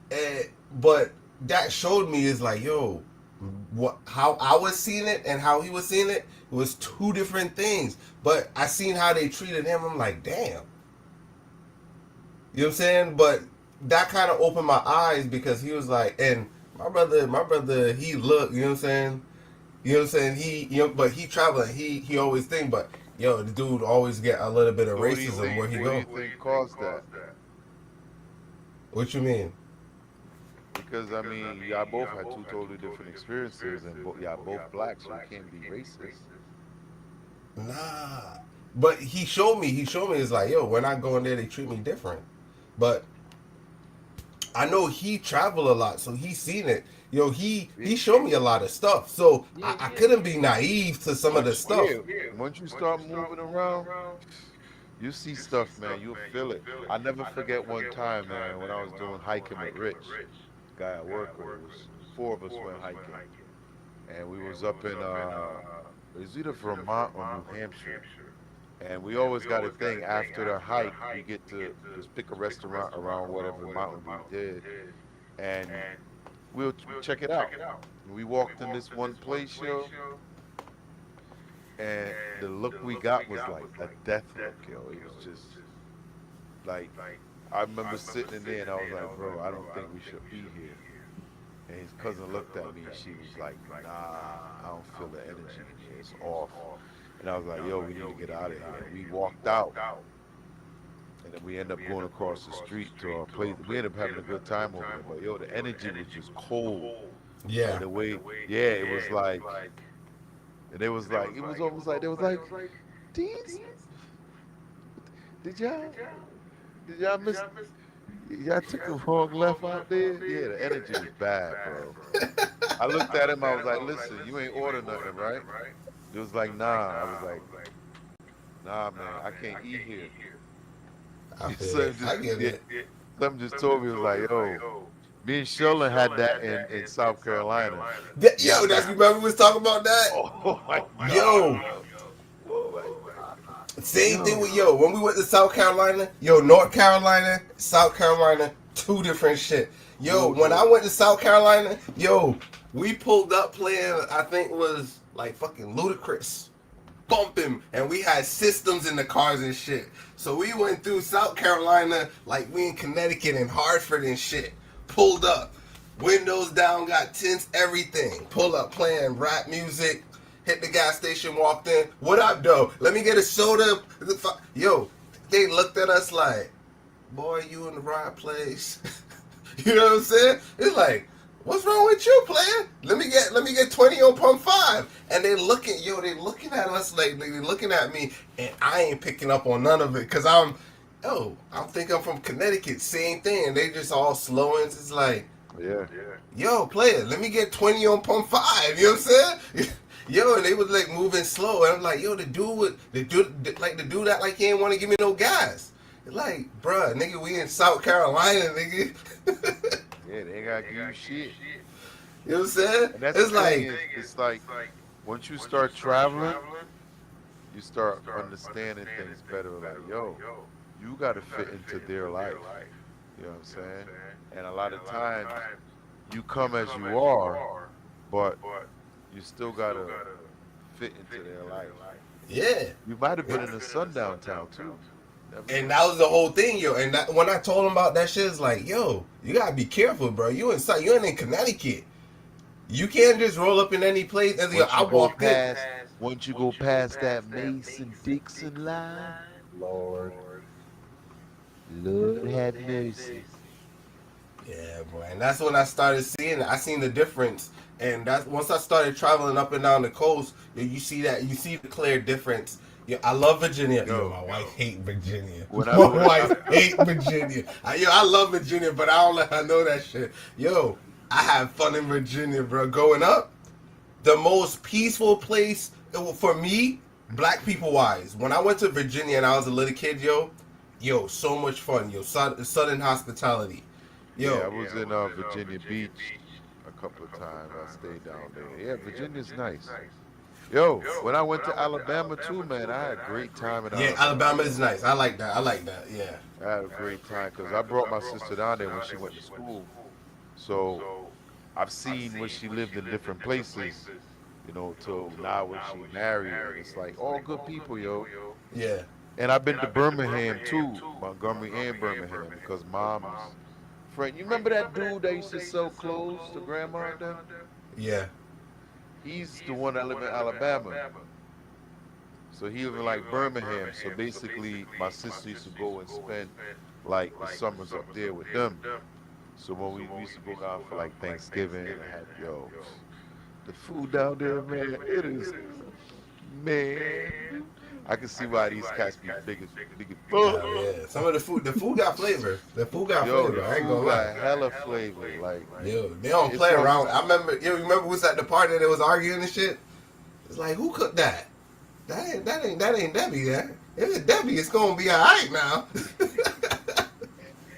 saying? But that showed me is like, yo, how I was seeing it and how he was seeing it was two different things. But I seen how they treated him. I'm like, damn. You know what I'm saying? But that kind of opened my eyes, because he was like, and my brother, he looked, you know what I'm saying? You know what I'm saying? But he traveling, he always think, but yo, the dude always get a little bit of racism where he go. What do you think caused that? What you mean? Because I mean, y'all both had two totally different experiences, and y'all both black, so you can't be racist. Nah. But he showed me, it's like, yo, when I go in there, they treat me different. But I know he traveled a lot, so he's seen it. Yo, he showed me a lot of stuff. So I couldn't be naive to some of the stuff. Once you start moving around, you see stuff, man. You'll feel it. I never forget one time, man, when I was doing hiking with Rich, guy I work with. It was 4 of us went hiking, and we was up in it was either Vermont or New Hampshire. And we always got a thing after the hike, we get to just pick a restaurant around whatever mountain we did, and we'll check it out. We walked in this one place, yo, and the look we got was like a death look, yo. It was just like, I remember sitting in there and I was like, bro, I don't think we should be here. And his cousin looked at me and she was like, nah, I don't feel the energy in here, it's off. And I was like, yo, we need to get out of here. And we walked out. And then we ended up going across the street to our place. We ended up having a good time over there. But yo, the energy was just cold. Yeah. And the way, yeah, it was like, and it was like, it was almost like, it was like, did y'all miss, y'all took a wrong left out there? Yeah, the energy was bad, bro. I looked at him, I was like, listen, you ain't order nothing, right? It was like, nah. I was like, nah, man, I can't eat here. Something just told me, it was like, yo, me and Sheldon had that in South Carolina. Yo, that's, remember we was talking about that? Oh my God. Yo. Same thing with, yo, when we went to South Carolina, yo, North Carolina, South Carolina, two different shit. Yo, when I went to South Carolina, yo, we pulled up playing, I think it was like fucking Ludacris, bumping, and we had systems in the cars and shit. So we went through South Carolina like we in Connecticut and Hartford and shit. Pulled up, windows down, got tints, everything. Pulled up playing rap music. Hit the gas station, walked in. What up, though? Let me get a soda. Yo, they looked at us like, boy, you in the right place. You know what I'm saying? It's like, what's wrong with you, player? Let me get 20 on pump 5. And they looking at us like they looking at me, and I ain't picking up on none of it, cause I'm thinking I'm from Connecticut, same thing. And they just all slow, and it's like, yeah. Yo, player, let me get 20 on pump 5. You know what I'm saying? Yo, and they was like moving slow, and I'm like, yo, the dude that like he ain't want to give me no gas. Like, bruh, nigga, we in South Carolina, nigga. Yeah, they gotta give you shit. You know what I'm saying? And that's it's like once you start traveling, you start understanding things better. Like, yo, you gotta fit into their life. You know what I'm saying? And a lot of times, you come as you are, but you still gotta fit into their life. Yeah. You might have been in a sundown town too. And that was the whole thing, yo. And when I told him about that shit, it's like, yo, you gotta be careful, bro. You ain't in Connecticut. You can't just roll up in any place. And I walked in. Once you go past that Mason-Dixon line, Lord have mercy. Yeah, boy. And that's when I started seeing it. I seen the difference. And that's once I started traveling up and down the coast, you see the clear difference. Yeah, I love Virginia. Yo, my wife hate Virginia. My wife hate Virginia. I love Virginia, but I don't let her know that shit. Yo, I have fun in Virginia, bro. Going up, the most peaceful place For me, black people wise, when I went to Virginia and I was a little kid, yo, so much fun, yo, Southern hospitality, yo. Yeah, I was in Virginia Beach a couple of times. I stayed down there. Yeah, Virginia's nice. Yo, when I went to Alabama too, man, I had a great time in Alabama. Yeah, Alabama is nice. I like that. Yeah. I had a great time because I brought my sister down there when she went to school. So I've seen when she lived in different places, you know, till now when she married. And it's like all good people, yo. Yeah. And I've been to Birmingham too, Montgomery and Birmingham, because mom's friend. You remember that dude that used to sell clothes to grandma and them? Yeah. He's the one that lived in Alabama. So he lived in like Birmingham. So basically, my sister used to go and spend like the summers up there with them. So when we used to go down for like Thanksgiving, and had, yo, the food down there, man, it is, man. I can see why these cats be big as fuck. Yeah. Some of the food got flavor. The food got Yo, flavor. the I ain't food gonna lie. got hella flavor. Like, Yo, they don't it's play so- around. I remember. You remember we was at the party and they was arguing and shit. It's like, who cooked that? That ain't Debbie. That if it's Debbie, it's gonna be alright now.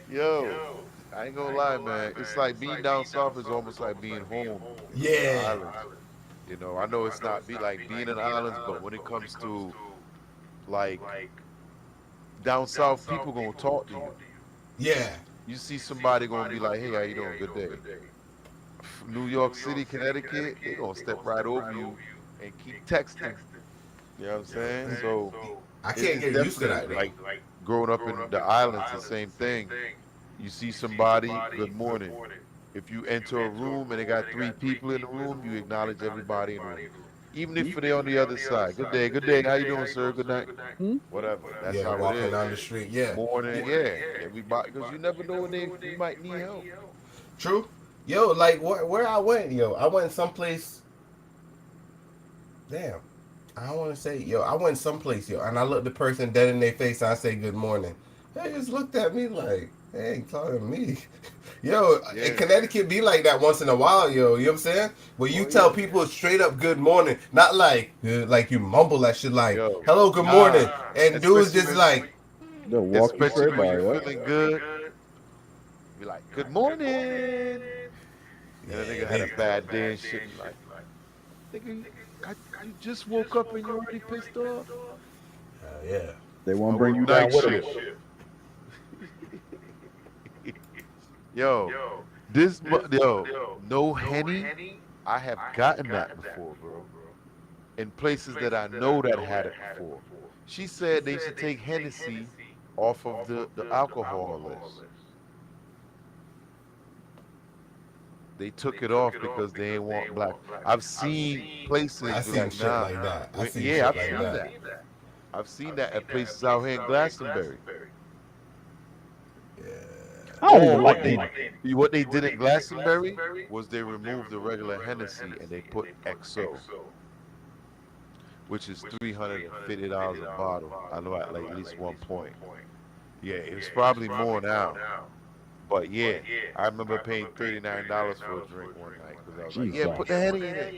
Yo, I ain't gonna lie, man. It's like being down south is almost like being home. in the Yeah. islands. You know, I know it's not be like being in the islands, but when it comes to like down south, people gonna talk to you. Yeah. You see somebody gonna be like, "Hey, how you doing? Good day." New York City, Connecticut, they gonna step right over you and keep texting. You know what I'm saying? So I it's can't get used to that. definitely, like growing up in the islands, the same thing. You see somebody, good morning. If you enter a room and they got 3 people in the room, you acknowledge everybody in the room. Even if they're on the other side. Good day, how you doing, sir? Good night. Whatever. That's Yeah, how it walking is. down the street. Yeah. Morning, yeah. Everybody, because you never know when you might need help. True. Yo, like where I went, yo, I went someplace. Damn. I don't want to say, yo, I went someplace, yo, and I looked the person dead in their face and I say good morning. They just looked at me like, hey, ain't talking to me. Yo, Yeah. in Connecticut be like that once in a while, yo. You know what I'm saying? Where you tell people straight up good morning, not like you mumble that shit like, Yo, hello, good nah. morning. And dudes Especially just when- like, They'll walk you Especially straight when by, you're yeah. feeling good. Be like, good morning. And the nigga had a bad day and shit. And like, nigga, you just woke up and you already pissed off? yeah. They won't I bring work you down night with them. shift. Yo, no Henny. I have gotten that before, bro. In places that I know that had it before. She said they should take Hennessy off of the alcohol list. They took it off because they ain't want black. I've seen places I be seen like, shit nah. like that. I seen Yeah, shit I've like seen that. that. I've seen that at places out here in Glastonbury. I don't Or even like what they did in Glastonbury was they removed the regular Hennessy and they put XO, which is $350 a bottle. I know at like least one point. Yeah, it's probably more now. But yeah, I remember paying $39 for a drink one night because I was like, yeah, put the Henny in it.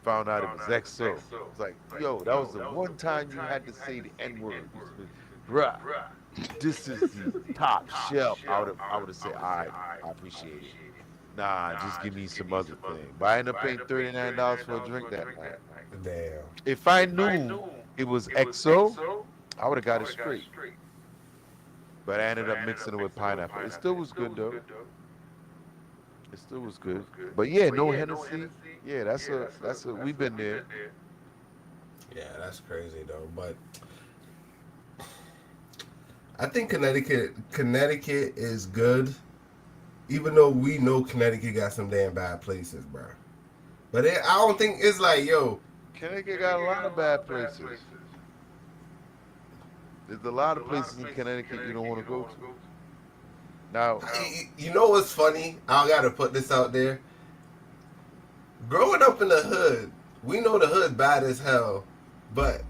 Found out it was XO. It's like, yo, that was the one time you had to say the N-word. Bruh, this is the top shelf. I would have said, all right, I appreciate it. Nah, just give me some other thing. But I ended up paying $39 for a drink that night. Damn. If I knew it was XO, I would have got it straight. But I ended up mixing it with pineapple. It still was good though. It still was good. But yeah, no Hennessy. Yeah, that's a we've been there. Yeah, that's crazy though. But I think Connecticut is good, even though we know Connecticut got some damn bad places, bro. But I don't think it's like, yo, Connecticut got a lot of bad places. There's a lot of places in Connecticut you don't want to go to. Now, you know what's funny? I gotta put this out there. Growing up in the hood, we know the hood bad as hell, but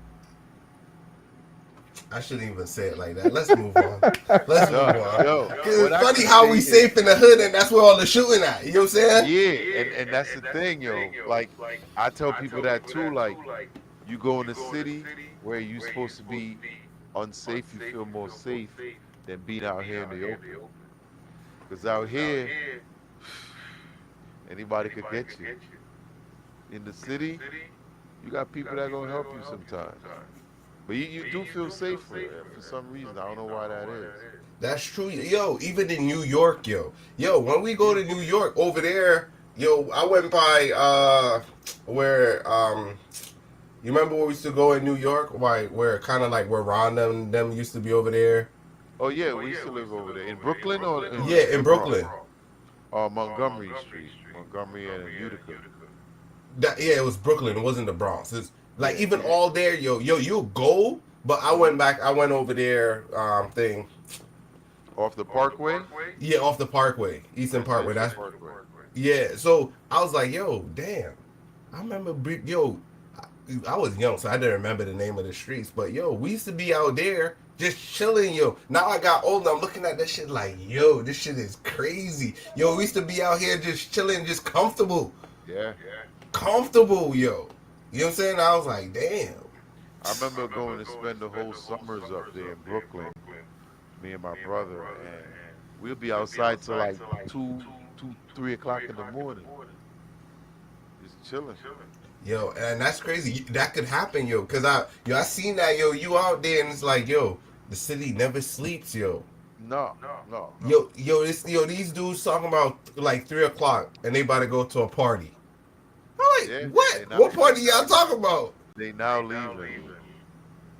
I shouldn't even say it like that. Let's move on. Let's move on. Yo, 'Cause what it's I funny can how say we is- safe in the hood and that's where all the shooting at. You know what I'm saying? Yeah, and that's the thing, yo. Like I tell people that too. Like you go in the city where you supposed to be unsafe, you feel more safe than being out here in the open. Because out here, anybody could get you. In the city, you got people that gonna help you sometimes. But you do feel safer for some reason. I don't know why that is. That's true. Yo, even in New York, yo, when we go to New York over there, yo, I went by where you remember where we used to go in New York? Where kind of like where Rhonda and them used to be over there. Oh yeah, we used to live over there in Brooklyn or Yeah, in Brooklyn. Montgomery Street, Montgomery and Utica. Yeah, it was Brooklyn. It wasn't the Bronx. It's like even all there, you'll go. But I went over there, thing. Off the Parkway? Yeah, off the Parkway, Eastern Parkway. That's Parkway. yeah. So I was like, yo, damn. I remember, I was young, so I didn't remember the name of the streets. But yo, we used to be out there just chilling, yo. Now I got older, I'm looking at that shit like, yo, this shit is crazy. Yo, we used to be out here just chilling, just comfortable. Yeah. Comfortable, yo. You know what I'm saying? I was like, damn. I remember going to spend the whole summers up there in Brooklyn, me and my brother, and we'll be outside till like 3 o'clock in the morning. Just chilling. Yo, and that's crazy. That could happen, yo. Cause I seen that, yo. You out there, and it's like, yo, the city never sleeps, yo. No. Yo, these dudes talking about like 3 o'clock, and they about to go to a party. I'm like, Yeah, what? they What now- party y'all talking about? They now leaving.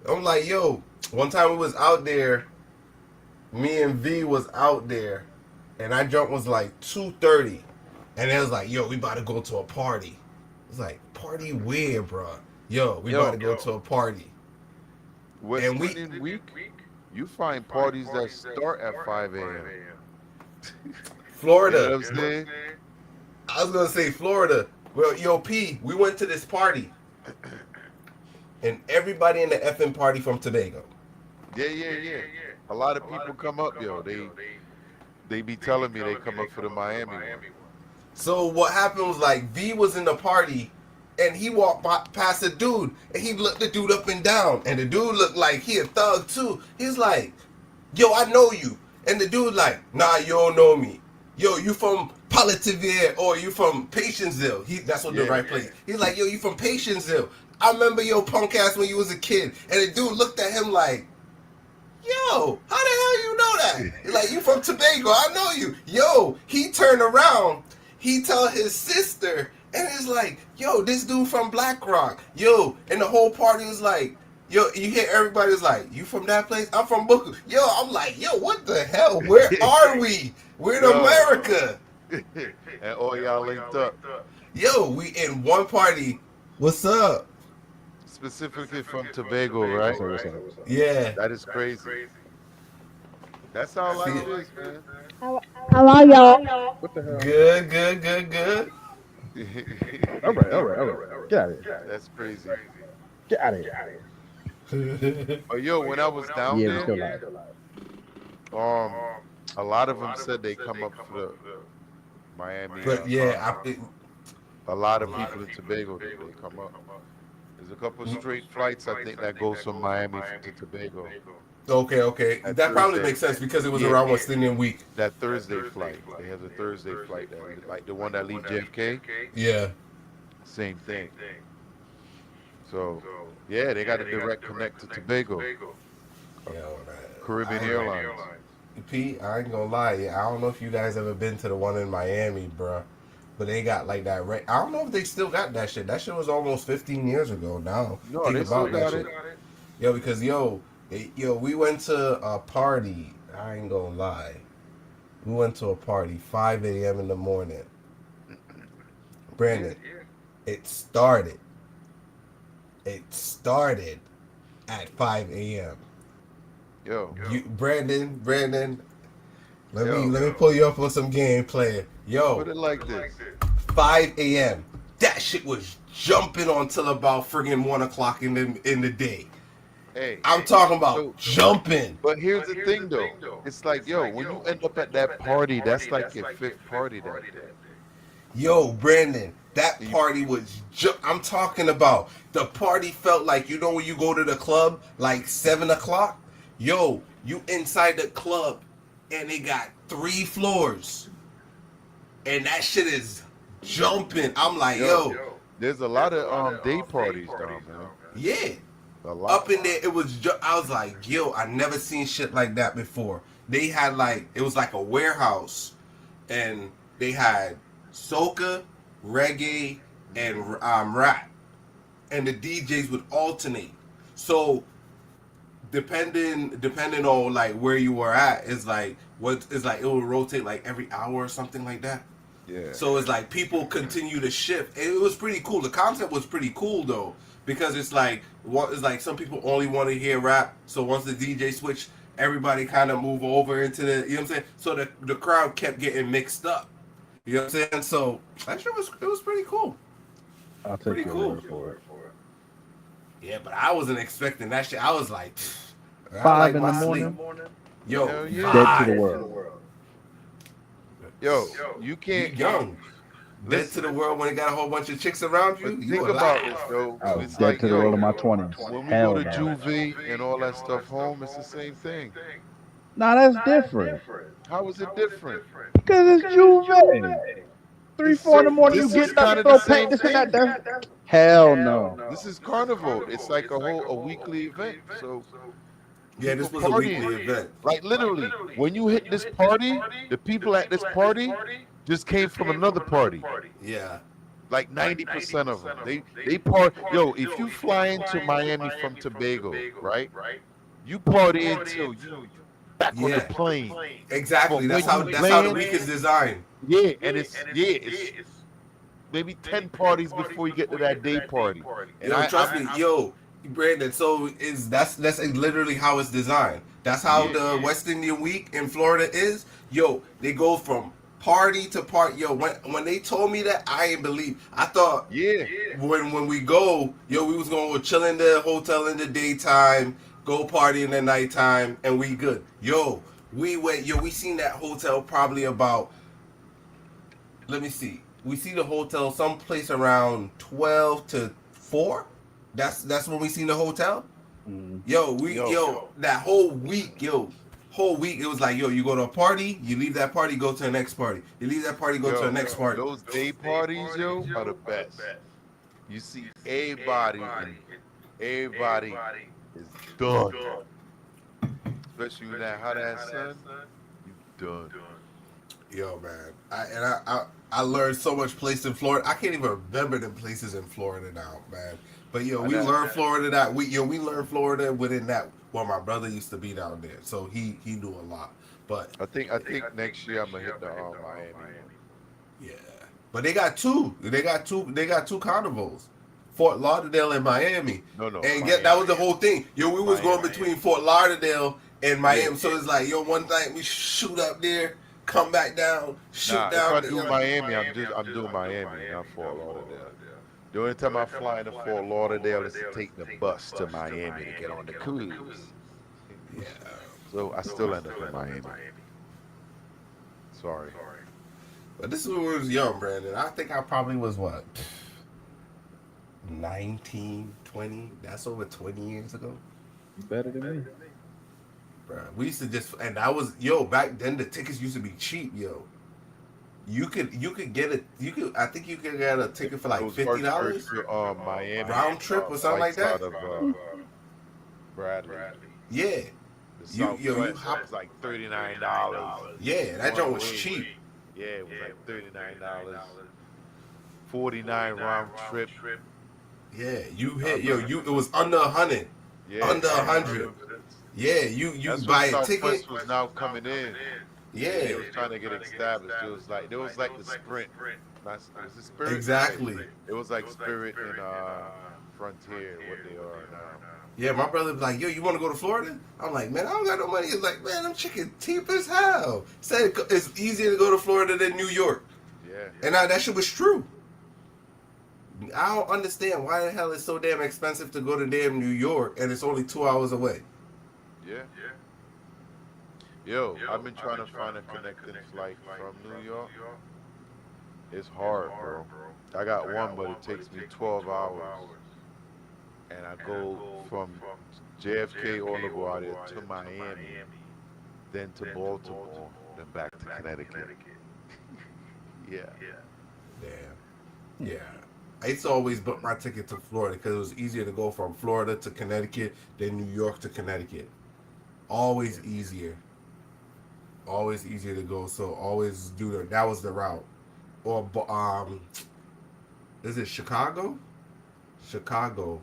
I'm like, yo. One time we was out there. Me and V was out there, and our jump was like 2:30, and it was like, yo, we about to go to a party. It's like, party where, bro? Yo, we about to go to a party. West And we- Indian week, you find parties that start at 5 a.m. Florida. You know what I'm saying? I was gonna say Florida. Well, yo, P, we went to this party, and everybody in the effing party from Tobago. Yeah. A lot of people come up, yo. They be telling me they come up for the Miami one. So what happened was like V was in the party, and he walked past a dude, and he looked the dude up and down, and the dude looked like he a thug too. He's like, "Yo, I know you," and the dude like, "Nah, you don't know me. Yo, you from Politivere or you from Patiensville?" That's what the right place. He's like, "Yo, you from Patiensville? I remember your punk ass when you was a kid." And the dude looked at him like, "Yo, how the hell you know that?" He's like, "You from Tobago? I know you." Yo, he turned around. He tell his sister, and it's like, "Yo, this dude from Black Rock." Yo, and the whole party was like, yo, you hear everybody was like, "You from that place?" "I'm from Booker." Yo, I'm like, yo, what the hell? Where are we? We're in Yo. America. And all y'all linked up. Yo, we in one party. What's up? Specifically from Tobago, right? Yeah. That is crazy. That's how life is, man. How are y'all? What the hell? Good. All right. Get out of here. That's crazy. Get out of here. Oh, yo, when I was down Yeah, we still there, live. a lot of them said they come up for the Miami. But yeah, a lot of people in Tobago they come up. There's a couple straight flights I think that goes from Miami to Tobago. okay. That probably Thursday. makes sense because it was Yeah. around West Indian week. That Thursday flight, they have a Thursday flight that, like the one that leaves JFK. Yeah. Same thing. So yeah, they got a direct connect to Tobago, Caribbean Airlines. Pete, I ain't gonna lie, I don't know if you guys ever been to the one in Miami, bruh. But they got like that. I don't know if they still got that shit. That shit was almost 15 years ago now. No, Think they still about that got shit. it. Yo, because we went to a party. I ain't gonna lie. We went to a party 5 a.m. in the morning. Brandon, it started at 5 a.m. Yo, Brandon, let Yo. me pull you up on some gameplay. Yo, put it like this. 5 a.m. That shit was jumping on till about friggin' 1 o'clock in the day. Hey, I'm talking about so, jumping. but here's the thing though. It's like, yo, when you end up at that party, that's like your fifth party that day. Yo, Brandon, that You- party was. I'm talking about the party felt like, you know when you go to the club like 7 o'clock. Yo, you inside the club, and they got 3 floors, and that shit is jumping. I'm like, yo, There's a lot of day parties down, man. yeah. A lot. Up in there, it was. I was like, yo, I never seen shit like that before. They had like, it was like a warehouse, and they had soca, reggae, and rap, and the DJs would alternate. So depending on like where you were at, it's like it will rotate like every hour or something like that. Yeah. So it's like people continue to shift. It was pretty cool. The concept was pretty cool though, because it's like some people only want to hear rap. So once the DJ switch, everybody kind of move over into the, you know what I'm saying? So the crowd kept getting mixed up. You know what I'm saying? So that shit was pretty cool. I'll take Pretty your cool. word for it. Yeah, but I wasn't expecting that shit. I was like, I 5 like in my the sleep. morning, Yo, Hell yeah. dead to the world. Yo, you You can't young. Dead to the world when it got a whole bunch of chicks around you. But You think alive. about this, though. I was It's dead like, to the yo, world in my 20s. when we Hell go to no. juvie and all that stuff home, it's the same thing. Nah, that's different. How is it different? Because it's Juve. 3, 4 in the morning, you This get is up, kinda throw the paint, same this and thing. that. Hell no. This is carnival. It's like a weekly event. So Yeah, this was people a partying. weekly event. Like literally, when you hit this party, the people at this party just came from another party. Yeah. Like 90% of them. They party. Yo, if you fly into Miami from Tobago, right? You party until you back on the Yeah. plane. Exactly. But That's when how you that's how the land- week is designed. Yeah, and it's maybe 10 parties before you get to that day party. And Yo, trust me, yo, Brandon. So that's literally how it's designed. That's how the West Indian Week in Florida is. Yo, they go from party to party. Yo, when they told me that, I ain't believe. I thought when we go, yo, we was gonna go chill in the hotel in the daytime, go party in the nighttime, and we good. Yo, we went. Yo, we seen that hotel probably about. Let me see. We see the hotel someplace around 12 to 4. That's when we seen the hotel. Yo, that whole week, it was like, yo, you go to a party, you leave that party, go to the next party. You leave that party, go to the next party. Those day parties, yo, are the best. You see everybody, and everybody is done. Especially when that hot ass sun, you done. Yo, man, I learned so much place in Florida. I can't even remember the places in Florida now, man. But yo, we learned Florida that we learned Florida within that. Well, my brother used to be down there, so he knew a lot. But I think next year I'm gonna hit the Miami. Yeah, but they got two. They got two carnivals, Fort Lauderdale and Miami. No, And Miami. that was the whole thing. Yo, we was going between Fort Lauderdale and Miami, so it's like, yo, one night we shoot up there, come back down, shoot Nah, down. if I do Miami, I'm doing Miami, not Fort Lauderdale. The only time I fly into Fort Lauderdale is to take the bus to Miami to get on the cruise. Yeah. So I still end up in Miami. Sorry. But this is when we was young, Brandon. I think I probably was what, 19, 20? That's over 20 years ago. Better than me. Bruh, we used to just, and that was, back then the tickets used to be cheap, yo. You could get it. I think you could get a ticket for like $50. Miami round trip or something like that. Of, Bradley. Yeah. The You Southwest hop- was like $39. Yeah, that joint was cheap. Yeah, it was like $39. 49 round trip. Yeah, you hit it was under 100. Yeah, Under 100. Yeah, you That's buy when a ticket. Southwest was now coming in. Yeah. It was trying to get established. It was like the Sprint. It was the Spirit. Exactly. It was like Spirit and Frontier, what they are now. Yeah, my brother was like, yo, you want to go to Florida? I'm like, man, I don't got no money. He's like, man, I'm chicken cheap as hell. Said it's easier to go to Florida than New York. Yeah. And that shit was true. I don't understand why the hell it's so damn expensive to go to damn New York and it's only 2 hours away. Yeah. Yo, I've been trying to find a connecting flight from New York. It's hard, bro. I got one, but it takes me 12 hours. And I go from JFK all LaGuardia to Miami, then to Baltimore, then back to Connecticut. Yeah. Damn. Yeah. I used to always book my ticket to Florida because it was easier to go from Florida to Connecticut than New York to Connecticut. Always easier. Always easier to go. So always do that was the route. Or is it Chicago? Chicago.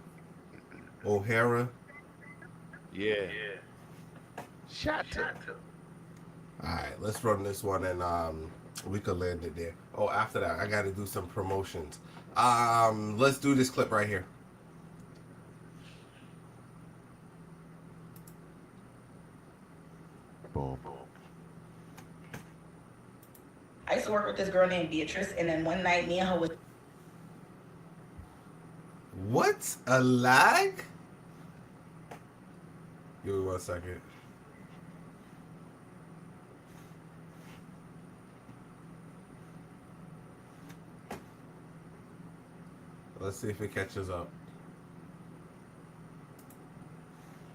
O'Hara. Yeah. Shut up. Alright, let's run this one and we could land it there. Oh, after that, I gotta do some promotions. Let's do this clip right here. Boom. I used to work with this girl named Beatrice, and then one night, me and her was. What? A lag? Give me 1 second. Let's see if it catches up.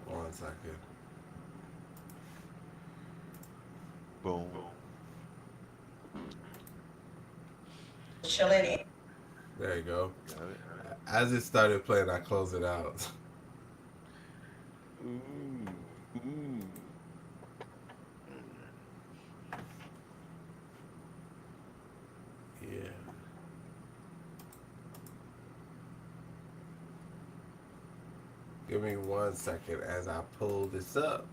1 second. Boom. Chilling. There you go. As it started playing, I closed it out. Yeah. Give me 1 second as I pull this up.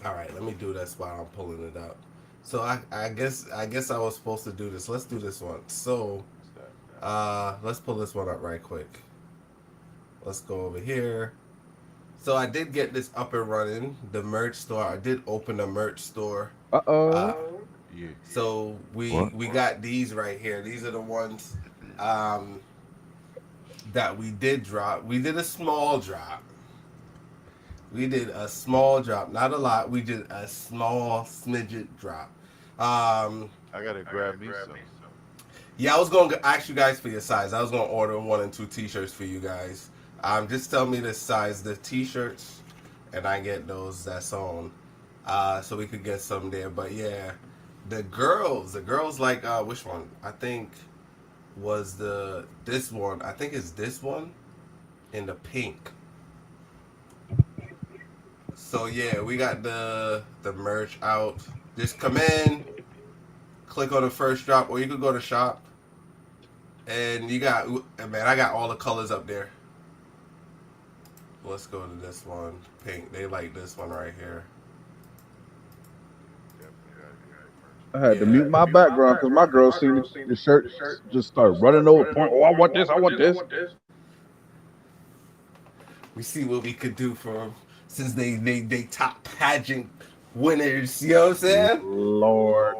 All right, let me do this while I'm pulling it up. So I guess I was supposed to do this. Let's do this one. So let's pull this one up right quick. Let's go over here. So I did get this up and running, the merch store. I did open a merch store. Yeah. So we got these right here. These are the ones that we did drop. We did a small drop. Not a lot. We did a small smidget drop. I gotta grab me some. Yeah, I was going to ask you guys for your size. I was going to order 1 and 2 t-shirts for you guys. Just tell me the size, the t-shirts, and I get those that's on. So we could get some there. But yeah, the girls like, which one? I think was this one. I think it's this one in the pink. So yeah, we got the merch out. Just come in, click on the first drop, or you could go to shop. And you got, man, I got all the colors up there. Let's go to this one, pink. They like this one right here. I had to mute my background because my girl seen the shirt just start running over. Oh, I want this. I want this. We see what we could do for them since they top pageant winners. You know what I'm saying? Lord.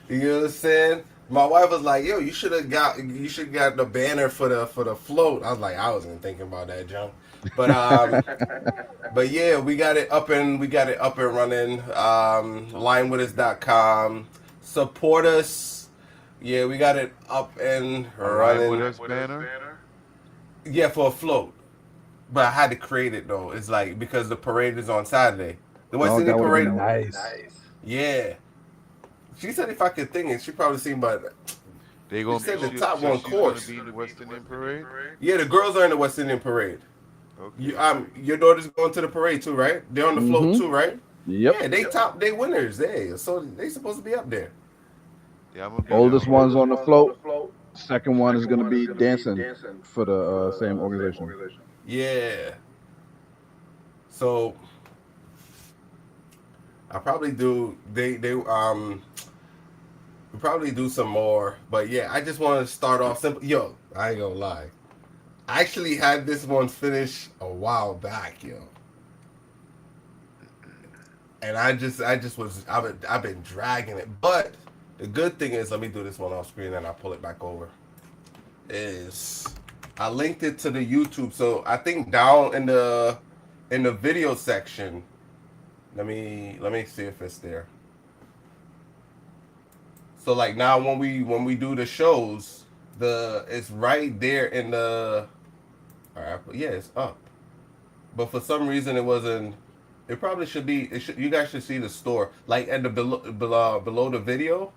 You know what I'm saying? My wife was like, "Yo, you should got the banner for the float." I was like, I wasn't thinking about that, John. But but yeah, we got it up and running. Linewithus.com. Support us. Yeah, we got it up and running. Line with us banner. Yeah, for a float. But I had to create it though. It's like because the parade is on Saturday. The West Indian parade. Nice. Yeah. She said if I could think it, she probably seen, but They gonna she said be the top one course. Gonna be in the West Indian parade. Yeah, the girls are in the West Indian parade. Okay. Your daughter's going to the parade too, right? They're on the float too, right? Yep. Yeah, they winners. So they supposed to be up there. Yeah, I'm gonna be Oldest there. one's on the float. Second one is going to be dancing for the same organization. Yeah. So I probably do. We probably do some more, but yeah, I just want to start off simple. Yo, I ain't gonna lie. I actually had this one finished a while back, yo. And I've been dragging it. But the good thing is, let me do this one off screen and I'll pull it back over. Is I linked it to the YouTube. So I think down in the video section, let me see if it's there. So like now when we do the shows, it's right there in the. All right, yeah, it's up. But for some reason it wasn't. It probably should be. You guys should see the store, like at the below the video.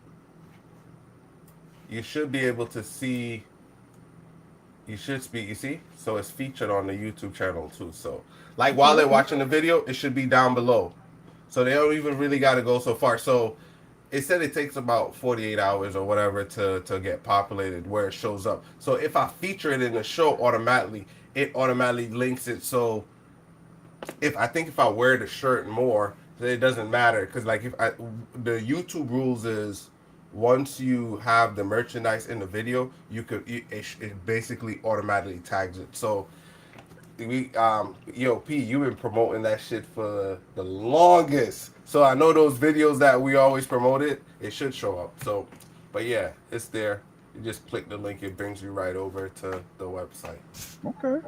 You should be able to see. You see, so it's featured on the YouTube channel too. So, like while they're watching the video, it should be down below. So they don't even really got to go so far. So, it said it takes about 48 hours or whatever to get populated where it shows up. So if I feature it in the show, it automatically links it. So if I wear the shirt more, it doesn't matter because like the YouTube rules is. Once you have the merchandise in the video, it basically automatically tags it. So P, you've been promoting that shit for the longest. So I know those videos that we always promoted, it should show up. So, but yeah, it's there. You just click the link, it brings you right over to the website. Okay.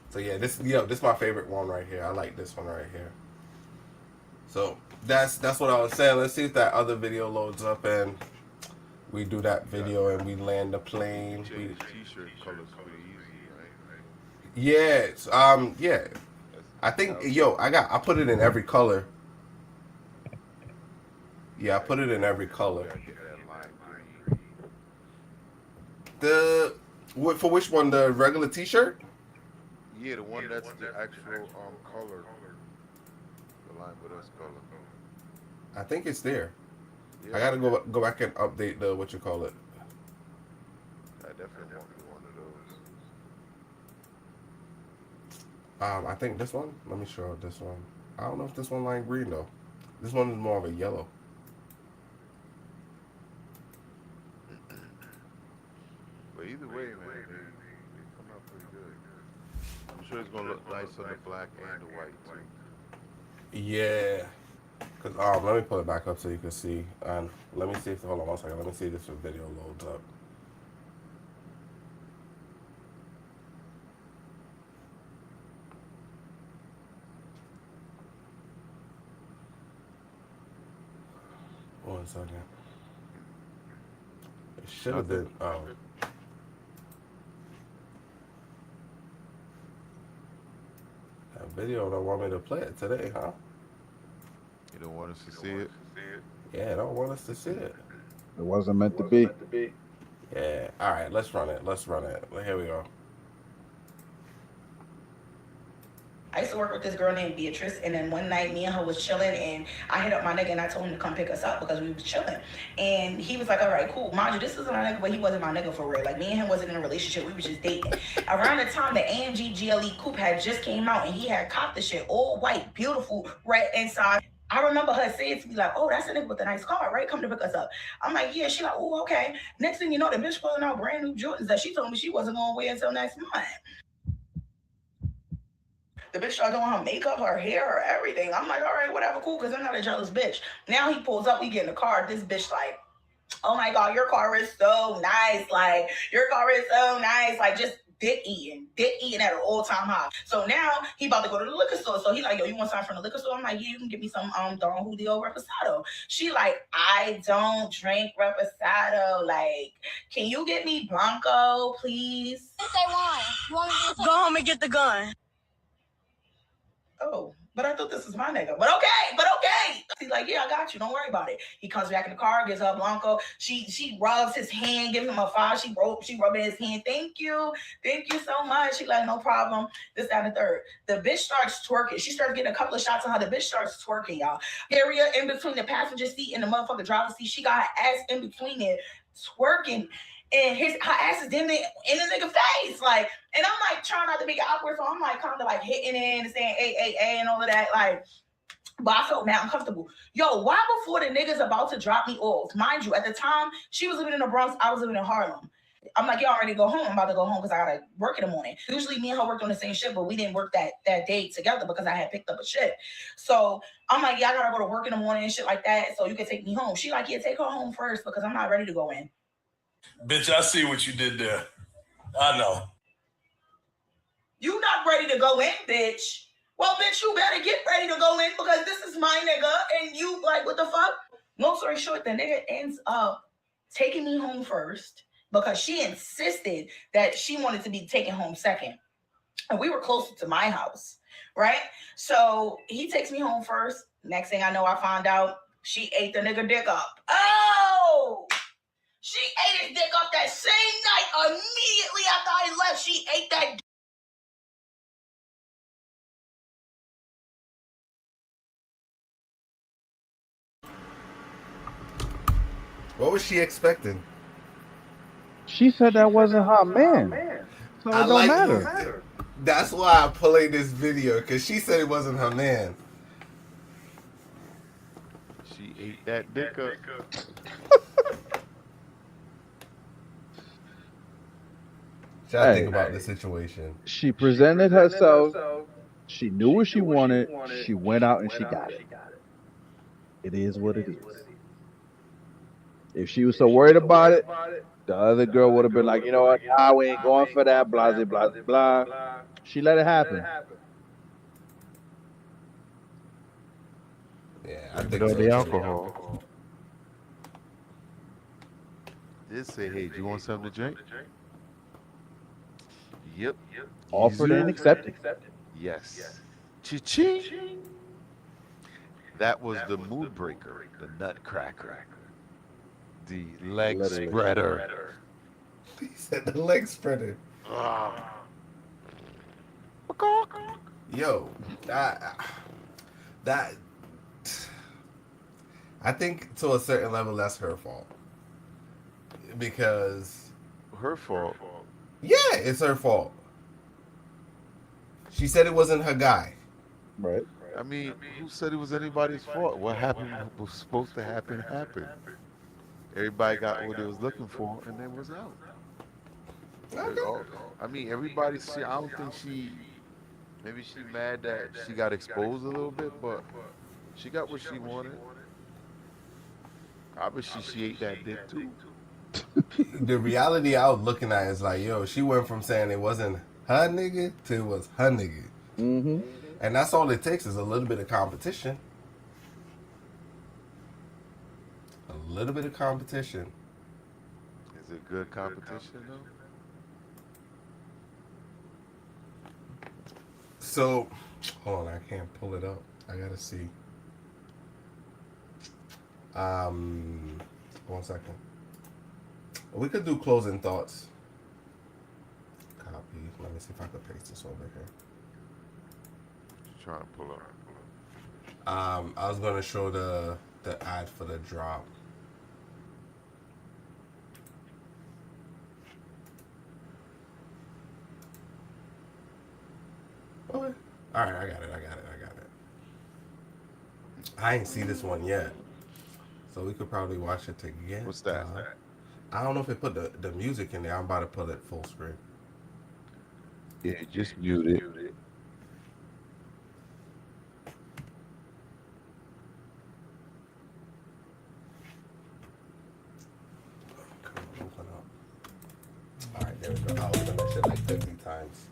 So yeah, this is my favorite one right here. I like this one right here. So that's what I was saying. Let's see if that other video loads up and we do that video and we land the plane. T-shirt color's pretty easy, right? Yeah, yeah. I think I put it in every color. Yeah, I put it in every color. For which one? The regular T-shirt? Yeah, the one that's the actual color. The line with us color. I think it's there. Yeah. I gotta go back and update the what you call it. I definitely want one of those. I think this one. Let me show this one. I don't know if this one lime green though. This one is more of a yellow. But either way, man, they come out pretty good. I'm sure it's gonna look nice on the black and the white too. Yeah. Cause let me pull it back up so you can see. And let me see if hold on 1 second. Let me see if this video loads up. One second. It should have been. Oh. That video don't want me to play it today, huh? You don't want us to see it? Yeah, don't want us to see it. It wasn't meant to be. Yeah. All right, let's run it. Here we go. I used to work with this girl named Beatrice, and then one night me and her was chilling, and I hit up my nigga and I told him to come pick us up because we was chilling. And he was like, all right, cool. Mind you, this is my nigga, but he wasn't my nigga for real. Like, me and him wasn't in a relationship. We was just dating. Around the time the AMG GLE Coupe had just came out, and he had copped the shit, all white, beautiful, red inside. I remember her saying to me like, oh, that's a nigga with a nice car, right? Come to pick us up. I'm like, yeah. She like, oh, okay. Next thing you know, the bitch pulling out brand new Jordans that she told me she wasn't going to wear until next month. The bitch started doing her makeup, her hair, her everything. I'm like, all right, whatever, cool, because I'm not a jealous bitch. Now he pulls up, we get in the car. This bitch like, oh my God, your car is so nice. Like, your car is so nice. Like, just dick eating at an all-time high. So now he about to go to the liquor store. So he like, yo, you want something from the liquor store? I'm like, yeah, you can give me some Don Julio Reposado. She like, I don't drink Reposado. Like, can you get me Blanco, please? Say why? You want me to Go home and get the gun. Oh, but I thought this was my nigga. But okay. He's like, yeah, I got you. Don't worry about it. He comes back in the car, gives her Blanco. She rubs his hand, gives him a 5. She rubbing his hand. Thank you so much. She like, no problem. This, that, and the third. The bitch starts twerking. She starts getting a couple of shots on her. The bitch starts twerking, y'all. Area in between the passenger seat and the motherfucking driver's seat. She got her ass in between it, twerking. And her ass is in the nigga face, like, and I'm like trying not to make it awkward, so I'm like kind of like hitting it and saying A and all of that, like, but I felt mad uncomfortable. Yo, why before the niggas about to drop me off? Mind you, at the time she was living in the Bronx, I was living in Harlem. I'm like, y'all ready to go home? I'm about to go home because I gotta work in the morning. Usually me and her worked on the same shift, but we didn't work that day together because I had picked up a shift. So I'm like, yeah, I gotta go to work in the morning and shit like that. So you can take me home. She like, yeah, take her home first because I'm not ready to go in. Bitch, I see what you did there. I know. You not ready to go in, bitch. Well, bitch, you better get ready to go in because this is my nigga. And you like, what the fuck? Long story short, the nigga ends up taking me home first because she insisted that she wanted to be taken home second. And we were closer to my house, right? So he takes me home first. Next thing I know, I found out she ate the nigga dick up. Oh! She ate his dick up that same night. Immediately after I left, she ate that. What was she expecting? She said that wasn't her man. So it don't matter. That's why I played this video, because she said it wasn't her man. She ate that dick up. Try to think about the situation. She presented herself. She knew what she wanted. She went out and she got it. It is what it is. If she was so worried about it, the other girl would have been like, you know what, nah, we ain't going for that, blah, blah, blah, blah. She let it happen. Yeah, I think so. so. The alcohol. Did say, hey, do you want something to drink? Yep. Offered and accepted. Yes. Cha-ching. That was the mood breaker, the nutcracker, the leg spreader. He said the leg spreader. Yo, that I think to a certain level that's her fault. Because her fault. Yeah, it's her fault. She said it wasn't her guy. Right. I mean, who said it was anybody's fault? What happened was supposed to happen happened. Everybody got what they was looking for, and then was out. I mean, everybody. I don't think she. Maybe she mad that she got exposed a little bit, but she got what she wanted. Obviously, she ate that dick too. The reality I was looking at is like, yo, she went from saying it wasn't her nigga to it was her nigga. Mm-hmm. And that's all it takes is a little bit of competition. A little bit of competition. Is it good competition though? So, hold on, I can't pull it up. I gotta see. 1 second. We could do closing thoughts. Copy. Let me see if I can paste this over here. Just trying to pull up. I was gonna show the ad for the drop. Okay. All right, I got it. I ain't see this one yet, so we could probably watch it together. What's that? I don't know if it put the music in there. I'm about to put it full screen. Yeah, just mute it. Open up. All right, there we go. I'll open that shit like 50 times.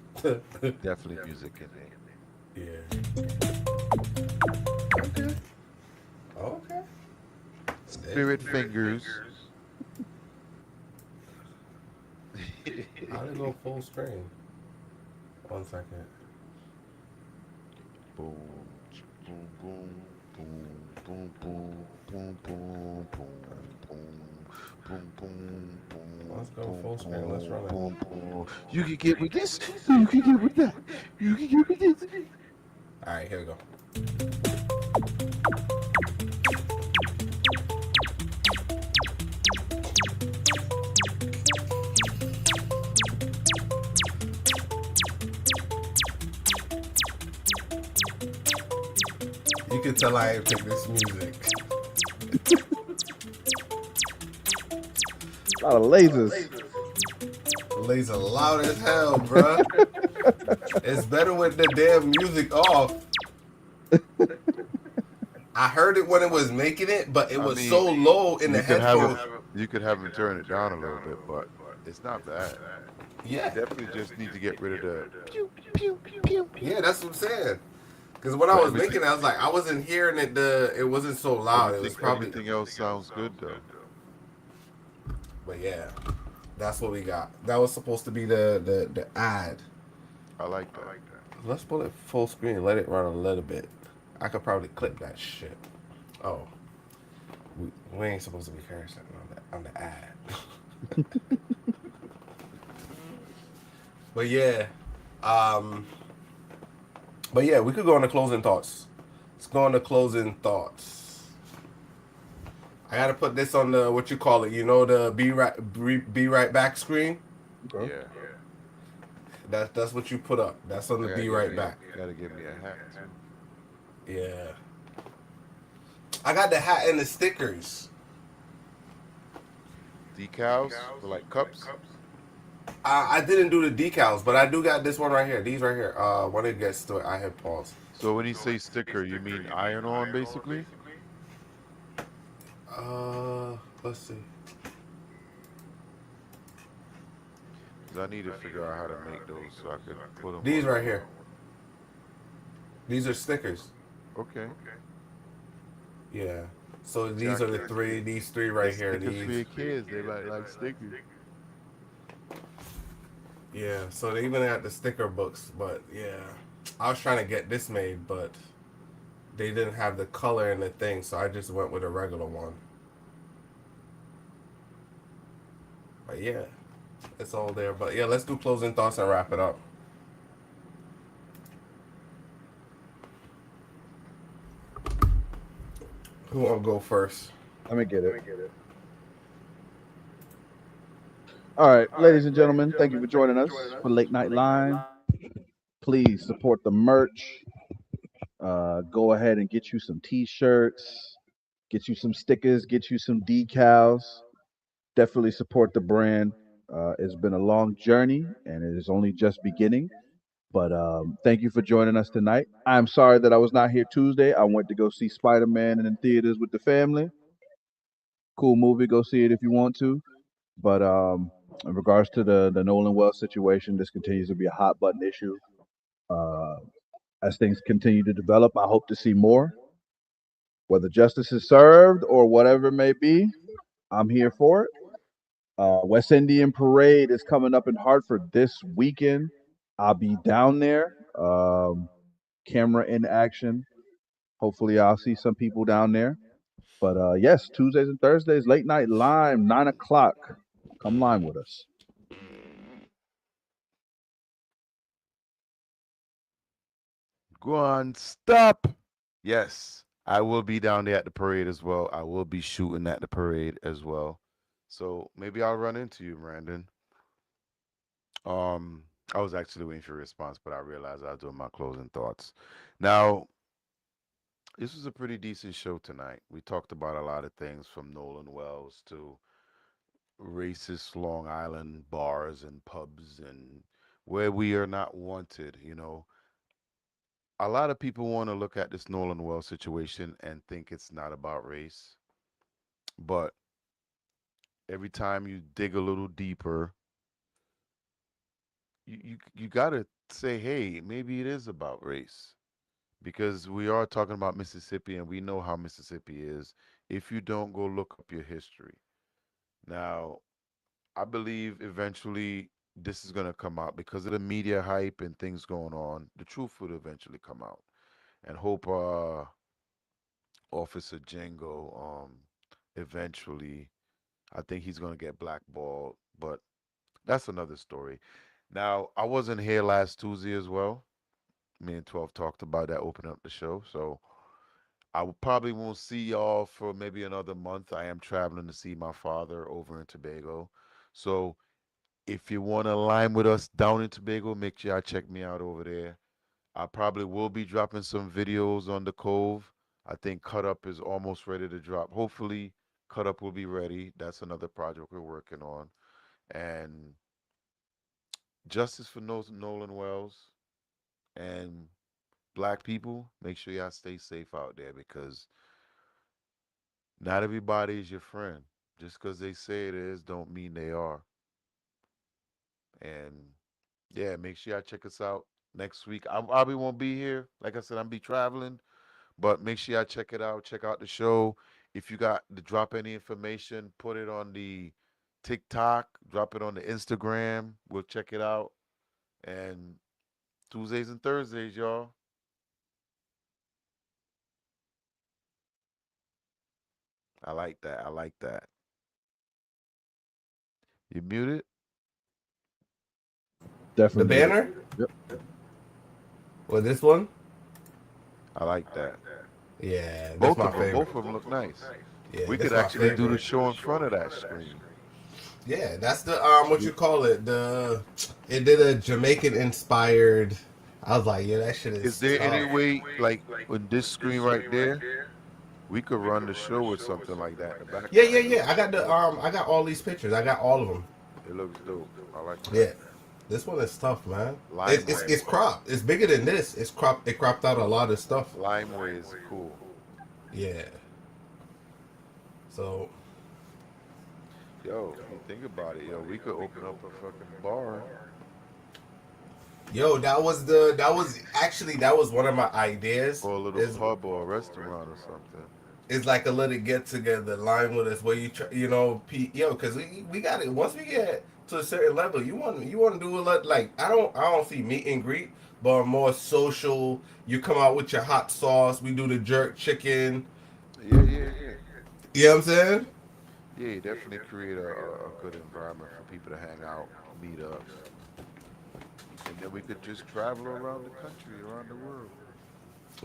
Definitely music in there. Yeah. Okay. Spirit fingers. How did it go full screen? 1 second. Boom, boom, boom, boom, boom, boom, boom, boom, boom, boom, boom. Let's go full screen. Let's run it. Boom, boom. You can get with this. You can get with that. You can get with this. All right, here we go. You can tell I ain't pick this music. A lot of lasers. plays loud as hell, bruh. It's better with the damn music off. I heard it when it was making it, but it was so low in the headphones. You could have him turn it down a little bit, but it's not bad. Yeah. You definitely just need to get rid of the Yeah, that's what I'm saying. Because when I was making it, I was like, I wasn't hearing it. It wasn't so loud. It was probably everything else sounds good though. But yeah, that's what we got. That was supposed to be the ad. I like that. Let's pull it full screen and let it run a little bit. I could probably clip that shit. Oh, we ain't supposed to be hearing something on the ad. But yeah, we could go on to closing thoughts. Let's go on to closing thoughts. I gotta put this on the what you call it. You know, the be right back screen. Okay. Yeah. That's what you put up. That's on the be right back. You gotta give me a hat too. Yeah. I got the hat and the stickers. Decals for like cups. I didn't do the decals, but I do got this one right here. These right here. When it gets to it, I hit pause. So when you say sticker, you mean iron on basically? Let's see. 'Cause I need to figure out how to make those so I can put them. These right here. These are stickers. Okay. Yeah. So these are the three. These three right here. Stickers These. for your kids. They like stickers. Yeah. So they even got the sticker books, but yeah, I was trying to get this made, but they didn't have the color in the thing, so I just went with a regular one. But yeah, it's all there. But yeah, let's do closing thoughts and wrap it up. Who want to go first? Let me get it. All right, ladies and gentlemen, thank you for joining us for Late Night Line. Please support the merch. Go ahead and get you some t-shirts, get you some stickers, get you some decals. Definitely support the brand. It's been a long journey and it is only just beginning. But thank you for joining us tonight. I'm sorry that I was not here Tuesday. I went to go see Spider-Man in theaters with the family. Cool movie. Go see it if you want to. But in regards to the Nolan Wells situation, this continues to be a hot button issue. As things continue to develop, I hope to see more. Whether justice is served or whatever it may be, I'm here for it. West Indian Parade is coming up in Hartford this weekend. I'll be down there, camera in action. Hopefully, I'll see some people down there. But yes, Tuesdays and Thursdays, Late Night Lime, 9 o'clock. Come lime with us. Go on, stop. Yes, I will be down there at the parade as well. I will be shooting at the parade as well. So maybe I'll run into you, Brandon. I was actually waiting for a response, but I realized I was doing my closing thoughts. Now, this was a pretty decent show tonight. We talked about a lot of things from Nolan Wells to racist Long Island bars and pubs and where we are not wanted, you know. A lot of people want to look at this Nolan Wells situation and think it's not about race. But every time you dig a little deeper, you got to say, hey, maybe it is about race. Because we are talking about Mississippi and we know how Mississippi is if you don't go look up your history. Now, I believe eventually this is going to come out because of the media hype and things going on. The truth would eventually come out. And hope Officer Django eventually, I think he's going to get blackballed, but that's another story. Now, I wasn't here last Tuesday as well. Me and 12 talked about that opening up the show. So probably won't see y'all for maybe another month. I am traveling to see my father over in Tobago. So if you want to line with us down in Tobago, make sure y'all check me out over there. I probably will be dropping some videos on the Cove. I think Cut Up is almost ready to drop. Hopefully, Cut Up will be ready. That's another project we're working on. And justice for Nolan Wells and black people. Make sure y'all stay safe out there because not everybody is your friend. Just because they say it is, don't mean they are. And yeah, make sure y'all check us out next week. I probably won't be here. Like I said, I'll be traveling, but make sure y'all check it out. Check out the show. If you got to drop any information, put it on the TikTok, drop it on the Instagram. We'll check it out. And Tuesdays and Thursdays, y'all. I like that. I like that. You muted? The Definitely. banner? Yep. Well, this one? I like that. Yeah, that's Both my of them. favorite. Both of them look nice. Yeah, We that's could my actually do the favorite. show in front of that screen. Yeah, that's the what you call it. It did a Jamaican inspired. I was like, yeah, that shit is. Is there tough. any way, like on this screen right there, we could run the show with something like that in the background? Yeah. I got I got all these pictures. I got all of them. It looks dope. I like that. Yeah, this one is tough, man. Lime It's cropped. It's bigger than this. It's cropped. It cropped out a lot of stuff. Limeway is cool. Yeah. So. Yo, if you think about it, yo, we could open up a fucking bar. Yo, that was one of my ideas. Or a little pub or a restaurant or something. It's like a little get together line with us where because we got it. Once we get to a certain level, you want to do a lot. Like I don't see meet and greet, but more social. You come out with your hot sauce. We do the jerk chicken. Yeah. You know what I'm saying? Yeah, you definitely create a good environment for people to hang out, meet up. And then we could just travel around the country, around the world.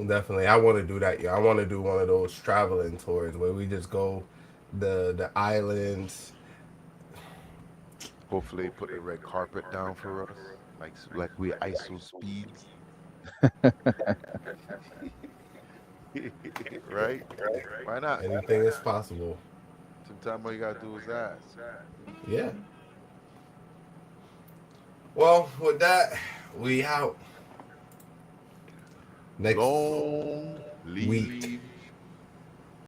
Definitely, I want to do that. Yeah, I want to do one of those traveling tours where we just go the islands. Hopefully, put the red carpet down for us, like we ISO speeds. Right? Why not? Anything is possible. Sometimes all you gotta do is ask. Yeah. Well, with that, we out. Next Long week. leave